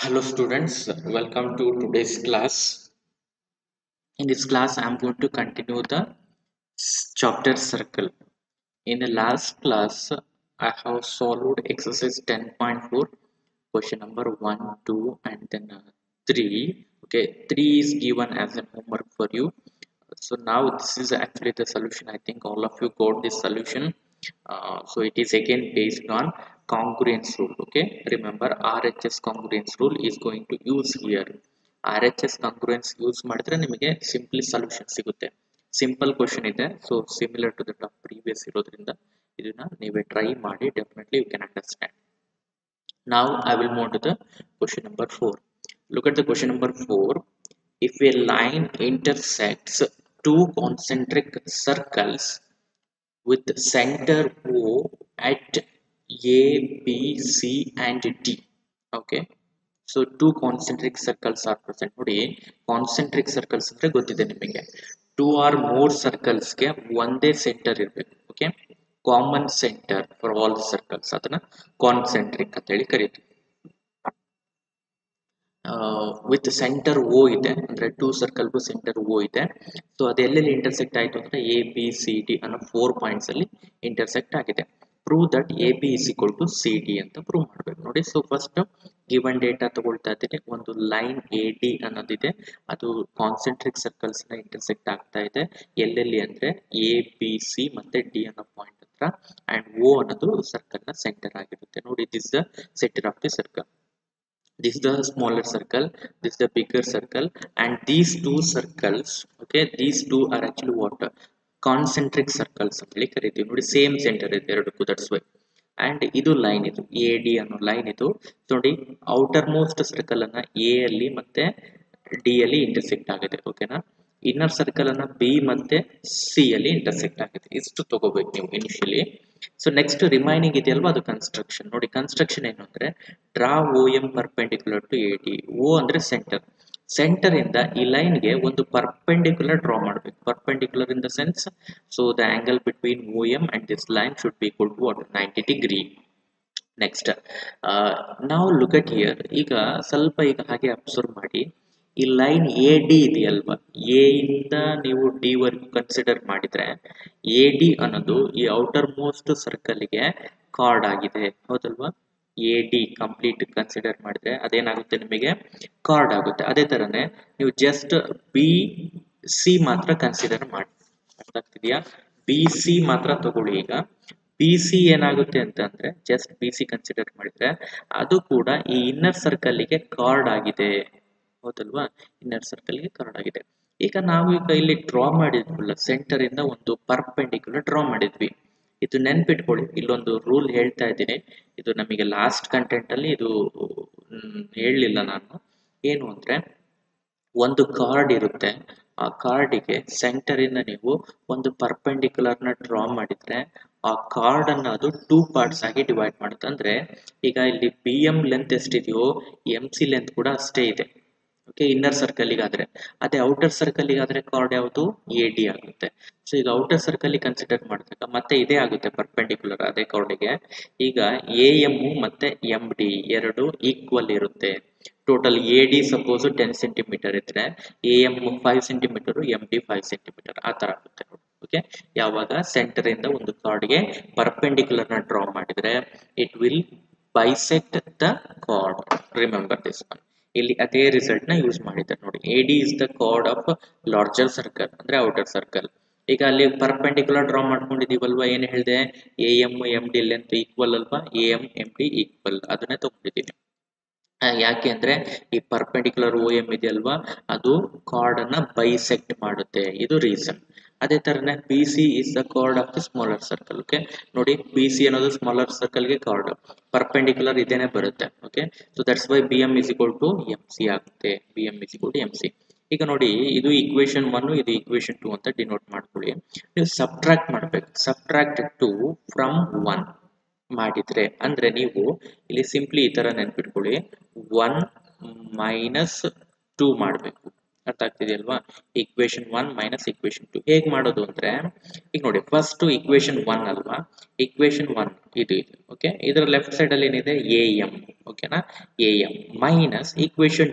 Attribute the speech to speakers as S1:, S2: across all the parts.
S1: Hello students, welcome to today's class. In this class, I am going to continue the chapter circle. In the last class, I have solved exercise 10.4, question number 1, 2, and then 3. Okay, 3 is given as an homework for you. So now this is actually the solution. I think all of you got this solution. So it is again based on congruence rule. Okay, remember RHS congruence rule is going to use here. RHS congruence use ಮಾಡಿದ್ರೆ ನಿಮಗೆ simply solution ಸಿಗುತ್ತೆ. Simple question ಇದೆ. So similar to the previous ಇರೋದ್ರಿಂದ ಇದನ್ನ ನೀವೇ try ಮಾಡಿ definitely you can understand. Now I will move to the question number 4. Look at the question number 4. If a line intersects two concentric circles with center O at A, B, C and D. Okay. So two concentric circles are present. ನೋಡಿ concentric circles ಅಂದ್ರೆ ಗೊತ್ತಿದೆ ನಿಮಗೆ. Two or more circles ಗೆ ಒಂದೇ centre ಇರಬೇಕು. Okay. Common center for all circles ಅದನ್ನ concentric ಅಂತ ಹೇಳಿ ಕರೀತೀವಿ. ವಿತ್ ಸೆಂಟರ್ ಓ ಇದೆ ಅಂದ್ರೆ ಟೂ ಸರ್ಕಲ್ಗೂ ಸೆಂಟರ್ ಓ ಇದೆ. ಸೊ ಅದೆಲ್ಲೆಲ್ಲಿ ಇಂಟರ್ಸೆಕ್ಟ್ ಆಯಿತು ಅಂದ್ರೆ ಎ ಬಿ ಸಿ ಡಿ ಅನ್ನೋ 4 ಪಾಯಿಂಟ್ಸ್ ಅಲ್ಲಿ ಇಂಟರ್ಸೆಕ್ಟ್ ಆಗಿದೆ. Prove that A B is equal to C D ಅಂತ ಪ್ರೂವ್ ಮಾಡಬೇಕು. ನೋಡಿ, ಸೊ ಫಸ್ಟ್ ಗಿವನ್ ಡೇಟಾ ತಗೊಳ್ತಾ ಇದ್ದೀನಿ. ಒಂದು ಲೈನ್ ಎ ಡಿ ಅನ್ನೋದಿದೆ, ಅದು ಕಾನ್ಸೆಂಟ್ರಿಕ್ ಸರ್ಕಲ್ಸ್ ನ ಇಂಟರ್ಸೆಕ್ಟ್ ಆಗ್ತಾ ಇದೆ. ಎಲ್ಲೆಲ್ಲಿ ಅಂದ್ರೆ ಎ ಬಿ ಸಿ ಮತ್ತೆ ಡಿ ಅನ್ನೋ ಪಾಯಿಂಟ್ ಹತ್ರ, ಅಂಡ್ ಓ ಅನ್ನೋದು ಸರ್ಕಲ್ ನ ಸೆಂಟರ್ ಆಗಿರುತ್ತೆ. ನೋಡಿ, this the centre of the circle. This is the smaller circle, this is the bigger circle, and these two circles, okay, these two are actually what? Concentric circles ಅಂತೇಳಿ ಕರಿತೀವಿ. ನೋಡಿ, same centre ಇದೆ ಎರಡಕ್ಕೂ, that's why. And ಇದು line, ಇದು A D ಅನ್ನೋ line ಇದು. ನೋಡಿ, ಔಟರ್ ಮೋಸ್ಟ್ ಸರ್ಕಲ್ ಅನ್ನ ಎ ಅಲ್ಲಿ ಮತ್ತೆ ಡಿ ಅಲ್ಲಿ ಇಂಟರ್ಸೆಕ್ಟ್ ಆಗಿದೆ. ಓಕೆನಾ? ಇನ್ನರ್ ಸರ್ಕಲ್ ಅನ್ನ ಬಿ ಮತ್ತೆ ಸಿ ಅಲ್ಲಿ ಇಂಟರ್ಸೆಕ್ಟ್ ಆಗಿದೆ. ಇಷ್ಟು ತಗೋಬೇಕು ನೀವು ಇನಿಷಿಯಲಿ. ಸೊ ನೆಕ್ಸ್ಟ್ ರಿಮೈನಿಂಗ್ ಇದೆಯಲ್ವಾ, ಅದು ಕನ್ಸ್ಟ್ರಕ್ಷನ್. ನೋಡಿ, ಕನ್ಸ್ಟ್ರಕ್ಷನ್ ಏನು ಅಂದ್ರೆ draw O M perpendicular to A D. O ಅಂದ್ರೆ ಸೆಂಟರ್. ಸೆಂಟರ್ ಇಂದ ಈ ಲೈನ್ ಗೆ ಒಂದು ಪರ್ಪೆಂಡಿಕ್ಯುಲರ್ ಡ್ರಾ ಮಾಡಬೇಕು. Perpendicular in the sense, so the angle between O M and this line should be equal to 90 degree. Next ನಾವು look at here. ಈಗ ಸ್ವಲ್ಪ ಈಗ ಹಾಗೆ ಅಬ್ಸರ್ವ್ ಮಾಡಿ, ಈ ಲೈನ್ ಎ ಡಿ ಇದೆಯಲ್ವಾ, ಎ ಇಂದ ನೀವು ಡಿ ವರ್ಗು ಕನ್ಸಿಡರ್ ಮಾಡಿದ್ರೆ ಎ ಡಿ ಅನ್ನೋದು ಈ ಔಟರ್ ಮೋಸ್ಟ್ ಸರ್ಕಲ್ಗೆ ಕಾರ್ಡ್ ಆಗಿದೆ, ಹೌದಲ್ವಾ? ಎ ಡಿ ಕಂಪ್ಲೀಟ್ ಕನ್ಸಿಡರ್ ಮಾಡಿದ್ರೆ ಅದೇನಾಗುತ್ತೆ, ನಿಮಗೆ ಕಾರ್ಡ್ ಆಗುತ್ತೆ. ಅದೇ ತರನೇ ನೀವು ಜಸ್ಟ್ ಬಿ ಸಿ ಮಾತ್ರ ಕನ್ಸಿಡರ್ ಮಾಡಿ. ಅರ್ಥ ಆಗ್ತಿದೆಯಾ? ಬಿ ಸಿ ಮಾತ್ರ ತಗೊಳ್ಳಿ. ಈಗ ಬಿ ಸಿ ಏನಾಗುತ್ತೆ ಅಂತಂದ್ರೆ ಜಸ್ಟ್ ಬಿ ಸಿ ಕನ್ಸಿಡರ್ ಮಾಡಿದ್ರೆ ಅದು ಕೂಡ ಈ ಇನ್ನರ್ ಸರ್ಕಲ್ಗೆ ಕಾರ್ಡ್ ಆಗಿದೆ, ಹೌದಲ್ವಾ? ಇನ್ನರ್ ಸರ್ಕಲ್ಗೆ ಕಾರ್ಡ್ ಆಗಿದೆ. ಈಗ ನಾವು ಈಗ ಇಲ್ಲಿ ಡ್ರಾ ಮಾಡಿದ್ವಲ್ಲ, ಸೆಂಟರ್ ಇಂದ ಒಂದು ಪರ್ಪೆಂಡಿಕ್ಯುಲರ್ ಡ್ರಾ ಮಾಡಿದ್ವಿ. ಇದು ನೆನ್ಪಿಟ್ಕೊಳ್ಳಿ, ಇಲ್ಲೊಂದು ರೂಲ್ ಹೇಳ್ತಾ ಇದ್ದೀನಿ. ಇದು ನಮಗೆ ಲಾಸ್ಟ್ ಕಂಟೆಂಟ್ ಅಲ್ಲಿ ಇದು ಹೇಳಲಿಲ್ಲ ನಾನು. ಏನು ಅಂದ್ರೆ, ಒಂದು ಕಾರ್ಡ್ ಇರುತ್ತೆ, ಆ ಕಾರ್ಡಿಗೆ ಸೆಂಟರ್ ಇಂದ ನೀವು ಒಂದು ಪರ್ಪೆಂಡಿಕ್ಯುಲರ್ ನ ಡ್ರಾ ಮಾಡಿದ್ರೆ ಆ ಕಾರ್ಡ್ ಅನ್ನ ಅದು 2 ಪಾರ್ಟ್ಸ್ ಆಗಿ ಡಿವೈಡ್ ಮಾಡುತ್ತೆ. ಅಂದ್ರೆ ಈಗ ಇಲ್ಲಿ ಬಿ ಎಂ ಲೆಂತ್ ಎಷ್ಟಿದೆಯೋ ಎಂ ಸಿ ಲೆಂತ್ ಕೂಡ ಅಷ್ಟೇ ಇದೆ. ಓಕೆ, ಇನ್ನರ್ ಸರ್ಕಲ್ಗಾದ್ರೆ. ಅದೇ ಔಟರ್ ಸರ್ಕಲ್ಗಾದ್ರೆ ಕಾರ್ಡ್ ಯಾವುದು? ಎ ಡಿ ಆಗುತ್ತೆ. ಸೊ ಈಗ ಔಟರ್ ಸರ್ಕಲ್ ಕನ್ಸಿಡರ್ ಮಾಡಿದಾಗ ಮತ್ತೆ ಇದೇ ಆಗುತ್ತೆ ಪರ್ಪೆಂಡಿಕ್ಯುಲರ್ ಅದೇ ಕಾರ್ಡಿಗೆ. ಈಗ ಎ ಎಂ ಮತ್ತೆ ಎಂ ಡಿ ಎರಡು ಈಕ್ವಲ್ ಇರುತ್ತೆ. Total A D suppose 10 centimetre ಇದ್ರೆ A M 5 centimetre, M D 5 centimetre, ಆ ತರ ಆಗುತ್ತೆ ನೋಡಿ. ಓಕೆ, ಯಾವಾಗ ಸೆಂಟರ್ ಇಂದ ಒಂದು ಕಾರ್ಡ್ಗೆ ಪರ್ಪೆಂಡಿಕ್ಯುಲರ್ ನ ಡ್ರಾ ಮಾಡಿದ್ರೆ it will bisect the chord. Remember this one. ಇಲ್ಲಿ ಅದೇ ರಿಸಲ್ಟ್ ನ ಯೂಸ್ ಮಾಡಿದ್ದಾರೆ ನೋಡಿ. A D is the chord of larger circle ಅಂದ್ರೆ ಔಟರ್ ಸರ್ಕಲ್. ಈಗ ಅಲ್ಲಿ ಪರ್ಪೆಂಡಿಕ್ಯುಲರ್ ಡ್ರಾ ಮಾಡ್ಕೊಂಡಿದೀವಲ್ವಾ, ಏನ್ ಹೇಳಿದೆ? A M M D length equal ಅಲ್ವಾ, A M M D equal, ಅದನ್ನೇ ತಗೊಂಡಿದ್ದೀನಿ. ಯಾಕೆ ಅಂದ್ರೆ ಈ ಪರ್ಪೆಂಡಿಕ್ಯುಲರ್ ಓ ಎಂ ಇದೆಯಲ್ವಾ, ಅದು ಕಾರ್ಡ್ ಅನ್ನ ಬೈಸೆಕ್ಟ್ ಮಾಡುತ್ತೆ, ಇದು ರೀಸನ್. ಅದೇ ತರನೇ B C is the chord of the smaller circle. Okay, ನೋಡಿ, ಬಿ ಸಿ ಅನ್ನೋದು ಸ್ಮಾಲರ್ ಸರ್ಕಲ್ಗೆ ಕಾರ್ಡ್, ಪರ್ಪೆಂಡಿಕ್ಯುಲರ್ ಇದೇನೆ ಬರುತ್ತೆ. Okay, so that's why B M is equal to M C ಆಗುತ್ತೆ. B M is equal to M C. ಈಗ ನೋಡಿ, ಇದು equation 1, ಇದು ಈಕ್ವೇಶನ್ 2 ಅಂತ ಡಿನೋಟ್ ಮಾಡ್ಕೊಳ್ಳಿ. ನೀವು ಸಬ್ಟ್ರಾಕ್ಟ್ ಮಾಡ್ಬೇಕು. ಸಬ್ಟ್ರಾಕ್ಟ್ 2 ಫ್ರಮ್ 1 ಮಾಡಿದ್ರೆ ಅಂದ್ರೆ ನೀವು ಇಲ್ಲಿ ಸಿಂಪ್ಲಿ ಈ ತರ ನೆನ್ಪಿಟ್ಕೊಳ್ಳಿ, 1 ಮೈನಸ್ 2 ಮಾಡಬೇಕು. ಅರ್ಥ ಆಗ್ತಿದೆಯಲ್ವಾ? ಈಕ್ವೇಶನ್ 1 ಮೈನಸ್ ಈಕ್ವೇಶನ್ 2 ಹೇಗ್ ಮಾಡೋದು ಅಂದ್ರೆ, ಈಗ ನೋಡಿ, ಫಸ್ಟ್ ಈಕ್ವೇಶನ್ 1 ಅಲ್ವಾ, ಈಕ್ವೇಶನ್ 1 ಇದು ಇದೆ. ಓಕೆ, ಇದರ ಲೆಫ್ಟ್ ಸೈಡ್ ಅಲ್ಲಿ ಏನಿದೆ? A M. ಓಕೆ, ಓಕೆನಾ. ಎ ಎಂ ಮೈನಸ್ ಈಕ್ವೇಶನ್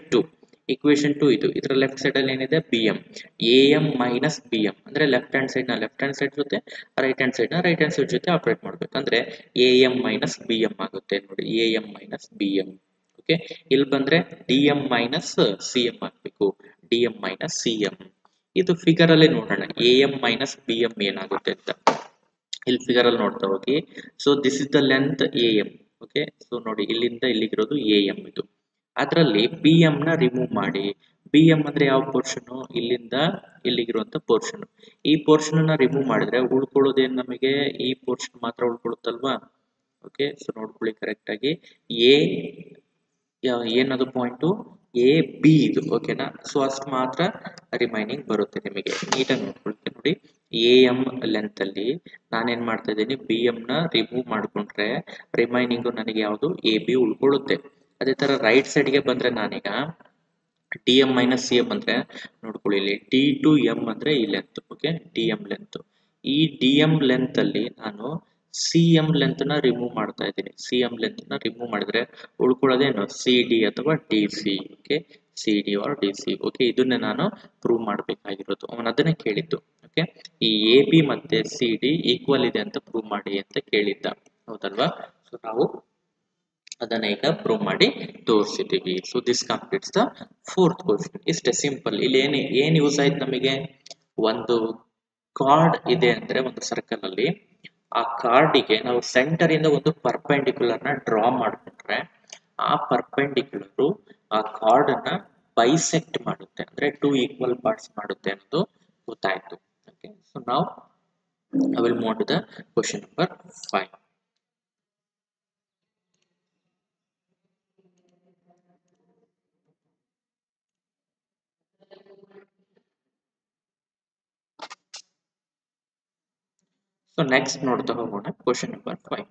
S1: 2 ಇದು, ಇದರ ಲೆಫ್ಟ್ ಸೈಡ್ ಅಲ್ಲಿ ಏನಿದೆ B M. A M minus B M ಅಂದ್ರೆ ಲೆಫ್ಟ್ ಹ್ಯಾಂಡ್ ಸೈಡ್ ಜೊತೆ ರೈಟ್ ಹ್ಯಾಂಡ್ ಸೈಡ್ ಜೊತೆ ಆಪರೇಟ್ ಮಾಡ್ಬೇಕು ಅಂದ್ರೆ A M minus B M ಆಗುತ್ತೆ ನೋಡಿ. A M minus B M. Okay, ಇಲ್ಲಿ ಬಂದ್ರೆ D M minus C M ಆಗ್ಬೇಕು. D M minus C M. ಇದು ಫಿಗರ್ ಅಲ್ಲಿ ನೋಡೋಣ A M minus B M ಏನಾಗುತ್ತೆ ಅಂತ. ಇಲ್ಲಿ ಫಿಗರ್ ಅಲ್ಲಿ ನೋಡ್ತಾ ಹೋಗಿ. So this is the length A M. Okay, so ನೋಡಿ ಇಲ್ಲಿಂದ ಇಲ್ಲಿಗಿರೋದು ಎ ಎಂ ಇದು. ಅದರಲ್ಲಿ ಬಿ ಎಂ ನ ರಿಮೂವ್ ಮಾಡಿ. ಬಿ ಎಂ ಅಂದ್ರೆ ಯಾವ ಪೋರ್ಷನ್? ಇಲ್ಲಿಂದ ಇಲ್ಲಿಗಿರುವಂತ ಪೋರ್ಷನ್. ಈ ಪೋರ್ಷನ್ ನ ರಿಮೂವ್ ಮಾಡಿದ್ರೆ ಉಳ್ಕೊಳ್ಳೋದೇನು ನಮಗೆ? ಈ ಪೋರ್ಷನ್ ಮಾತ್ರ ಉಳ್ಕೊಳ್ಳುತ್ತಲ್ವಾ. ಓಕೆ, ಸೊ ನೋಡ್ಕೊಳ್ಳಿ ಕರೆಕ್ಟ್ ಆಗಿ. ಎ ಏನದು ಪಾಯಿಂಟು? ಎ ಬಿ ಇದು. ಓಕೆನಾ, ಸೊ ಅಷ್ಟು ಮಾತ್ರ ರಿಮೈನಿಂಗ್ ಬರುತ್ತೆ ನಿಮಗೆ. ನೀಟಾಗಿ ನೋಡ್ಕೊಳ್ತೀನಿ ನೋಡಿ. ಎ ಎಂ ಲೆಂತ್ ಅಲ್ಲಿ ನಾನೇನ್ ಮಾಡ್ತಾ ಇದ್ದೀನಿ, ಬಿ ಎಂ ನ ರಿಮೂವ್ ಮಾಡ್ಕೊಂಡ್ರೆ ರಿಮೈನಿಂಗ್ ನನಗೆ ಯಾವುದು? ಎ ಬಿ ಉಳ್ಕೊಳ್ಳುತ್ತೆ. ಅದೇ ತರ ರೈಟ್ ಸೈಡ್ಗೆ ಬಂದ್ರೆ ನಾನೀಗ D M minus C M ಅಂದ್ರೆ ನೋಡ್ಕೊಳ್ಳಿ ಇಲ್ಲಿ ಡಿ ಟು ಎಂ ಅಂದ್ರೆ ಈ length. Okay, D M length. ಈ ಡಿ ಎಂ ಲೆಂತ್ ಅಲ್ಲಿ ನಾನು ಸಿ ಎಂ ಲೆಂತ್ ನ ರಿಮೂವ್ ಮಾಡ್ತಾ ಇದ್ದೀನಿ. ಸಿ ಎಂ ಲೆಂತ್ ನ ರಿಮೂವ್ ಮಾಡಿದ್ರೆ ಉಳ್ಕೊಳ್ಳೋದೇನು? ಸಿ ಡಿ ಅಥವಾ D C. Okay, C D or D C. Okay, ಇದನ್ನೇ ನಾನು ಪ್ರೂವ್ ಮಾಡಬೇಕಾಗಿರೋದು. ಅವನು ಅದನ್ನೇ ಕೇಳಿದ್ದು. ಓಕೆ, ಈ ಎ ಬಿ ಮತ್ತೆ ಸಿ ಡಿ ಈಕ್ವಲ್ ಇದೆ ಅಂತ ಪ್ರೂವ್ ಮಾಡಿ ಅಂತ ಕೇಳಿದ್ದ, ಹೌದಲ್ವಾ. ಸೊ ನಾವು ಅದನ್ನ ಈಗ ಪ್ರೂವ್ ಮಾಡಿ ತೋರಿಸಿದ್ದೀವಿ. So this completes the fourth question. ಇಷ್ಟೇ ಸಿಂಪಲ್. ಇಲ್ಲಿ ಏನ್ ಯೂಸ್ ಆಯ್ತು ನಮಗೆ? ಒಂದು ಕಾರ್ಡ್ ಇದೆ ಅಂದ್ರೆ ಒಂದು ಸರ್ಕಲ್ ಅಲ್ಲಿ, ಆ ಕಾರ್ಡಿಗೆ ನಾವು ಸೆಂಟರ್ ಇಂದ ಒಂದು ಪರ್ಪೆಂಡಿಕ್ಯುಲರ್ ನ ಡ್ರಾ ಮಾಡ್ಕೊಂಡ್ರೆ ಆ ಪರ್ಪೆಂಡಿಕ್ಯುಲರ್ ಆ ಕಾರ್ಡ್ ಅನ್ನ ಬೈಸೆಕ್ಟ್ ಮಾಡುತ್ತೆ, ಅಂದ್ರೆ 2 ಈಕ್ವಲ್ ಪಾರ್ಟ್ಸ್ ಮಾಡುತ್ತೆ ಅನ್ನೋದು ಗೊತ್ತಾಯ್ತು. ಓಕೆ, ಸೊ ನಾವು I will move to the question number 5. So next ನೋಡ್ತಾ ಹೋಗೋಣ question number 5.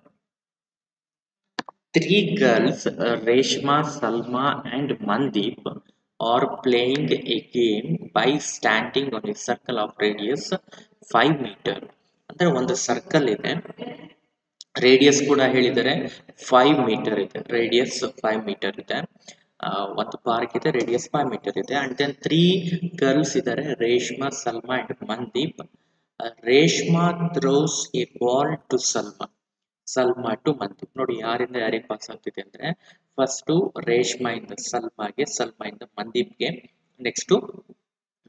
S1: 3 girls, Reshma, Salma and Mandeep are playing a game by standing on a circle of radius 5 meter. ಅಂದ್ರೆ ಒಂದು circle ಇದೆ, radius ಕೂಡ ಹೇಳಿದರೆ 5 metre ಇದೆ. Radius 5 metre ಇದೆ. ಒಂದು ಪಾರ್ಕ್ ಇದೆ, ರೇಡಿಯಸ್ 5 ಮೀಟರ್ ಇದೆ. ಅಂಡ್ ದೆನ್ 3 ಗರ್ಲ್ಸ್ ಇದ್ದಾರೆ, Reshma, Salma and Mandeep. Reshma throws a ball to Salma to Mandeep. ನೋಡಿ ಯಾರಿಂದ ಯಾರಿಗೆ ಪಾಸ್ ಆಗ್ತಿದೆ ಅಂದ್ರೆ ಫಸ್ಟ್ ರೇಷ್ಮಾ ಇಂದ ಸಲ್ಮಾಗೆ, ಸಲ್ಮಾ ಇಂದ ಮಂದೀಪ್ಗೆ, ನೆಕ್ಸ್ಟ್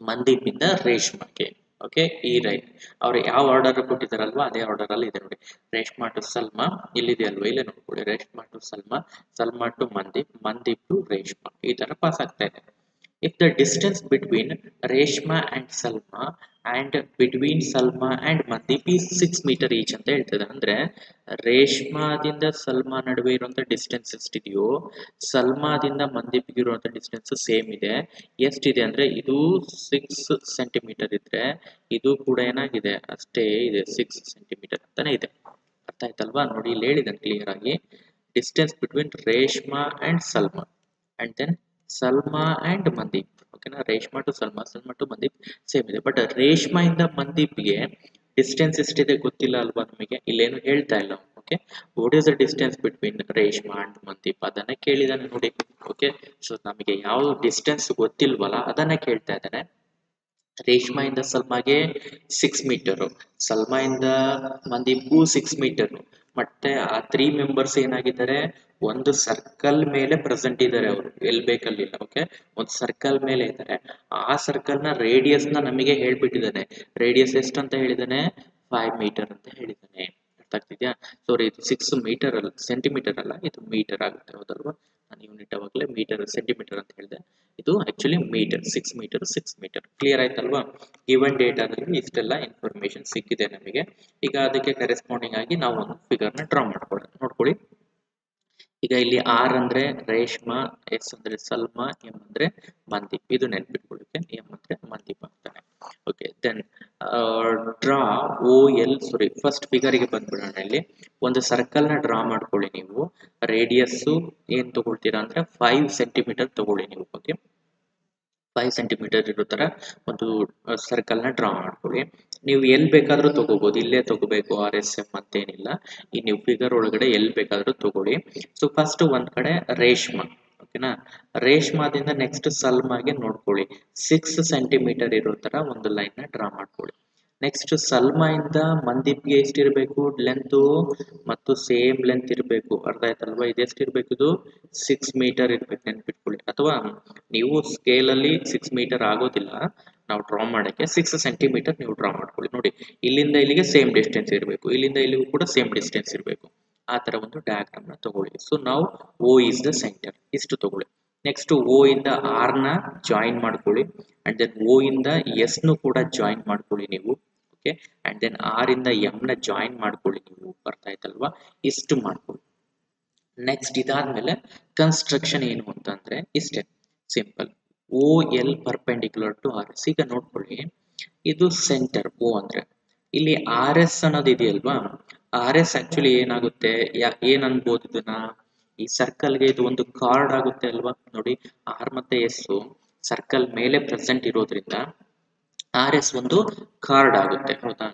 S1: ಮಂದೀಪ್ ಇಂದ ರೇಷ್ಮಾಗೆ. ಓಕೆ, ಈ ರೈಟ್ ಅವ್ರು ಯಾವ ಆರ್ಡರ್ ಕೊಟ್ಟಿದಾರಲ್ವಾ ಅದೇ ಆರ್ಡರ್ ಅಲ್ಲಿ ಇದೆ ನೋಡಿ. ರೇಷ್ಮಾ ಟು ಸಲ್ಮಾ ಇಲ್ಲಿದೆ ಅಲ್ವಾ, ಇಲ್ಲೇ ನೋಡ್ಕೊಳ್ಳಿ. Reshma to Salma, Salma to Mandeep, Mandeep to Reshma, ಈ ತರ ಪಾಸ್ ಆಗ್ತಾ ಇದೆ. If the distance between Reshma and Salma and between Salma and Mandeep is 6 meter each ಅಂತ ಹೇಳ್ತದೆ. ಅಂದ್ರೆ ರೇಷ್ಮಾದಿಂದ ಸಲ್ಮಾ ನಡುವೆ ಇರುವಂತ ಡಿಸ್ಟೆನ್ಸ್ ಎಷ್ಟಿದೆಯೋ ಸಲ್ಮಾದಿಂದ ಮಂದೀಪ್ಗೆ ಇರುವಂತ ಡಿಸ್ಟೆನ್ಸ್ ಸೇಮ್ ಇದೆ. ಎಷ್ಟಿದೆ ಅಂದ್ರೆ ಇದು 6 ಸೆಂಟಿಮೀಟರ್ ಇದ್ರೆ ಇದು ಕೂಡ ಏನಾಗಿದೆ ಅಷ್ಟೇ ಇದೆ, 6 ಸೆಂಟಿಮೀಟರ್ ಅಂತಾನೆ ಇದೆ. ಅರ್ಥ ಆಯ್ತಲ್ವಾ? ನೋಡಿ ಇಲ್ಲಿ ಹೇಳಿದ್ದಾನೆ ಕ್ಲಿಯರ್ ಆಗಿ, distance between Reshma and Salma and then Salma and Mandeep. ಓಕೆನಾ, Reshma to Salma, Salma to Mandeep same ಇದೆ. ಬಟ್ ರೇಷ್ಮಾ ಇಂದ ಮಂದೀಪ್ಗೆ ಡಿಸ್ಟೆನ್ಸ್ ಎಷ್ಟಿದೆ ಗೊತ್ತಿಲ್ಲ ಅಲ್ವಾ ನಮಗೆ, ಇಲ್ಲೇನು ಹೇಳ್ತಾ ಇಲ್ಲ. Okay, what is the distance between Reshma and Mandeep ಅದನ್ನ ಕೇಳಿದಾನೆ ನೋಡಿ. ಓಕೆ, ಸೊ ನಮಗೆ ಯಾವ ಡಿಸ್ಟೆನ್ಸ್ ಗೊತ್ತಿಲ್ವಲ್ಲ ಅದನ್ನ ಕೇಳ್ತಾ ಇದ್ದಾನೆ. ರೇಷ್ಮಾ ಇಂದ ಸಲ್ಮಾಗೆ 6 ಮೀಟರ್, ಸಲ್ಮಾ ಇಂದ ಮಂದೀಪ್ಗೂ 6 ಮೀಟರ್. ಮತ್ತೆ ಆ 3 ಮೆಂಬರ್ಸ್ ಏನಾಗಿದ್ದಾರೆ, ಒಂದು ಸರ್ಕಲ್ ಮೇಲೆ ಪ್ರೆಸೆಂಟ್ ಇದ್ದಾರೆ. ಅವರು ಎಲ್ಲಿ ಬೇಕಲ್ಲಿಲ್ಲ. ಓಕೆ, ಒಂದು ಸರ್ಕಲ್ ಮೇಲೆ ಇದ್ದಾರೆ. ಆ ಸರ್ಕಲ್ ನ ರೇಡಿಯಸ್ ನ ನಮಗೆ ಹೇಳ್ಬಿಟ್ಟಿದ್ದಾನೆ. ರೇಡಿಯಸ್ ಎಷ್ಟು ಅಂತ ಹೇಳಿದಾನೆ? 5 ಮೀಟರ್ ಅಂತ ಹೇಳಿದಾನೆ. ಅರ್ಥ ಆಗ್ತಿದ್ಯಾ? ಸಾರಿ, ಇದು 6 ಮೀಟರ್ ಅಲ್ಲ, ಸೆಂಟಿಮೀಟರ್ ಅಲ್ಲ, ಇದು ಮೀಟರ್ ಆಗುತ್ತೆ. ಹೌದಲ್ವಾ? ನಾನು ಯೂನಿಟ್ ಅವಾಗಲೇ ಮೀಟರ್ ಸೆಂಟಿಮೀಟರ್ ಅಂತ ಹೇಳಿದೆ. ಇದು actually metre. 6 metre 6 metre. Clear ಆಯ್ತಲ್ವಾ? ಗಿವನ್ ಡೇಟಾದಲ್ಲಿ ಇಷ್ಟೆಲ್ಲ ಇನ್ಫಾರ್ಮೇಶನ್ ಸಿಕ್ಕಿದೆ ನಮಗೆ. ಈಗ ಅದಕ್ಕೆ ಕರೆಸ್ಪಾಂಡಿಂಗ್ ಆಗಿ ನಾವು ಒಂದು ಫಿಗರ್ ನ ಡ್ರಾ ಮಾಡ್ಕೊಳ್ಳೋಣ. ನೋಡ್ಕೊಳ್ಳಿ, ಈಗ ಇಲ್ಲಿ ಆರ್ ಅಂದ್ರೆ ರೇಷ್ಮಾ, ಎಸ್ ಅಂದ್ರೆ ಸಲ್ಮಾ, ಎಂ ಅಂದ್ರೆ ಮಂದೀಪ್. ಇದು ನೆನ್ಪಿಟ್ಕೊಳ್ಳಿಕ್ಕೆ, ಎಂ ಅಂದ್ರೆ ಮಂದೀಪ್ ಅಂತಾನೆ. Okay, then draw O L, sorry first ಫಿಗರ್ಗೆ ಬಂದ್ಬಿಡೋಣ. ಇಲ್ಲಿ ಒಂದು ಸರ್ಕಲ್ ನ ಡ್ರಾ ಮಾಡ್ಕೊಳ್ಳಿ ನೀವು. ರೇಡಿಯಸ್ ಏನ್ ತಗೊಳ್ತೀರಾ ಅಂದ್ರೆ 5 ಸೆಂಟಿಮೀಟರ್ ತಗೊಳ್ಳಿ ನೀವು. ಓಕೆ, 5 ಸೆಂಟಿಮೀಟರ್ ಇರೋ ತರ ಒಂದು ಸರ್ಕಲ್ ನ ಡ್ರಾ ಮಾಡ್ಕೊಳ್ಳಿ. ನೀವು ಎಲ್ಲಿ ಬೇಕಾದ್ರೂ ತಗೋಬಹುದು, ಇಲ್ಲೇ ತಗೋಬೇಕು RSM ಅಂತೇನಿಲ್ಲ. ಈ ನೀವು ಫಿಗರ್ ಒಳಗಡೆ ಎಲ್ಲಿ ಬೇಕಾದ್ರೂ ತಗೊಳ್ಳಿ. ಸೊ ಫಸ್ಟ್ ಒಂದ್ ಕಡೆ ರೇಷ್ಮಾ, ಓಕೆನಾ. ರೇಷ್ಮಾದಿಂದ ನೆಕ್ಸ್ಟ್ ಸಲ್ಮಾಗೆ ನೋಡ್ಕೊಳ್ಳಿ 6 ಸೆಂಟಿಮೀಟರ್ ಇರೋ ತರ ಒಂದು ಲೈನ್ ನ ಡ್ರಾ ಮಾಡ್ಕೊಳ್ಳಿ. ನೆಕ್ಸ್ಟ್ ಸಲ್ಮಾ ಇಂದ ಮಂದಿಪ್ಗೆ ಎಷ್ಟಿರ್ಬೇಕು ಲೆಂತ್, ಮತ್ತು ಸೇಮ್ ಲೆಂತ್ ಇರಬೇಕು. ಅರ್ಥ ಆಯ್ತಲ್ವಾ? ಇದೆಷ್ಟಿರ್ಬೇಕು, ಇದು 6 ಮೀಟರ್ ಇರ್ಬೇಕು, ನೆನ್ಪಿಟ್ಕೊಳ್ಳಿ. ಅಥವಾ ನೀವು ಸ್ಕೇಲ್ ಅಲ್ಲಿ 6 ಮೀಟರ್ ಆಗೋದಿಲ್ಲ ನಾವು ಡ್ರಾ ಮಾಡಕ್ಕೆ, 6 ಸೆಂಟಿಮೀಟರ್ ನೀವು ಡ್ರಾ ಮಾಡ್ಕೊಳ್ಳಿ. ನೋಡಿ, ಇಲ್ಲಿಂದ ಇಲ್ಲಿಗೆ ಸೇಮ್ ಡಿಸ್ಟೆನ್ಸ್ ಇರಬೇಕು, ಇಲ್ಲಿಂದ ಇಲ್ಲಿಗೂ ಕೂಡ ಸೇಮ್ ಡಿಸ್ಟೆನ್ಸ್ ಇರಬೇಕು. ಆ ತರ ಒಂದು ಡಯಾಗ್ರಾಮ್ ನ ತಗೊಳ್ಳಿ. ಸೊ ನಾವು O ಇಸ್ ದ ಸೆಂಟರ್, ಇಷ್ಟು ತಗೊಳ್ಳಿ. ನೆಕ್ಸ್ಟ್ O ಇಂದ R ನ ಜಾಯಿನ್ ಮಾಡ್ಕೊಳ್ಳಿ, ಅಂಡ್ ದೆನ್ O ಇಂದ S ನು ಕೂಡ ಜಾಯಿನ್ ಮಾಡ್ಕೊಳ್ಳಿ ನೀವು. ಓಕೆ, ಅಂಡ್ ದೆನ್ R ಇಂದ M ನ ಜಾಯಿನ್ ಮಾಡ್ಕೊಳ್ಳಿ ನೀವು. ಬರ್ತಾ ಆಯ್ತಲ್ವಾ? ಇಷ್ಟು ಮಾಡ್ಕೊಳ್ಳಿ. ನೆಕ್ಸ್ಟ್ ಇದಾದ್ಮೇಲೆ ಕನ್ಸ್ಟ್ರಕ್ಷನ್ ಏನು ಅಂತಂದ್ರೆ ಇಷ್ಟೇ simple. OL perpendicular to RS. ಈಗ ನೋಡ್ಕೊಳ್ಳಿ, ಇದು ಸೆಂಟರ್ O ಅಂದ್ರೆ, ಇಲ್ಲಿ RS ಅನ್ನೋದು ಇದೆಯಲ್ವಾ, RS ಆಕ್ಚುಲಿ ಏನಾಗುತ್ತೆ, ಏನ್ ಅನ್ಬೋದು ಇದನ್ನ, ಈ ಸರ್ಕಲ್ಗೆ ಇದು ಒಂದು ಕಾರ್ಡ್ ಆಗುತ್ತೆ ಅಲ್ವಾ. ನೋಡಿ, R ಮತ್ತೆ S ಸರ್ಕಲ್ ಮೇಲೆ ಪ್ರೆಸೆಂಟ್ ಇರೋದ್ರಿಂದ RS ಒಂದು ಕಾರ್ಡ್ ಆಗುತ್ತೆ, ಹೌದಾ.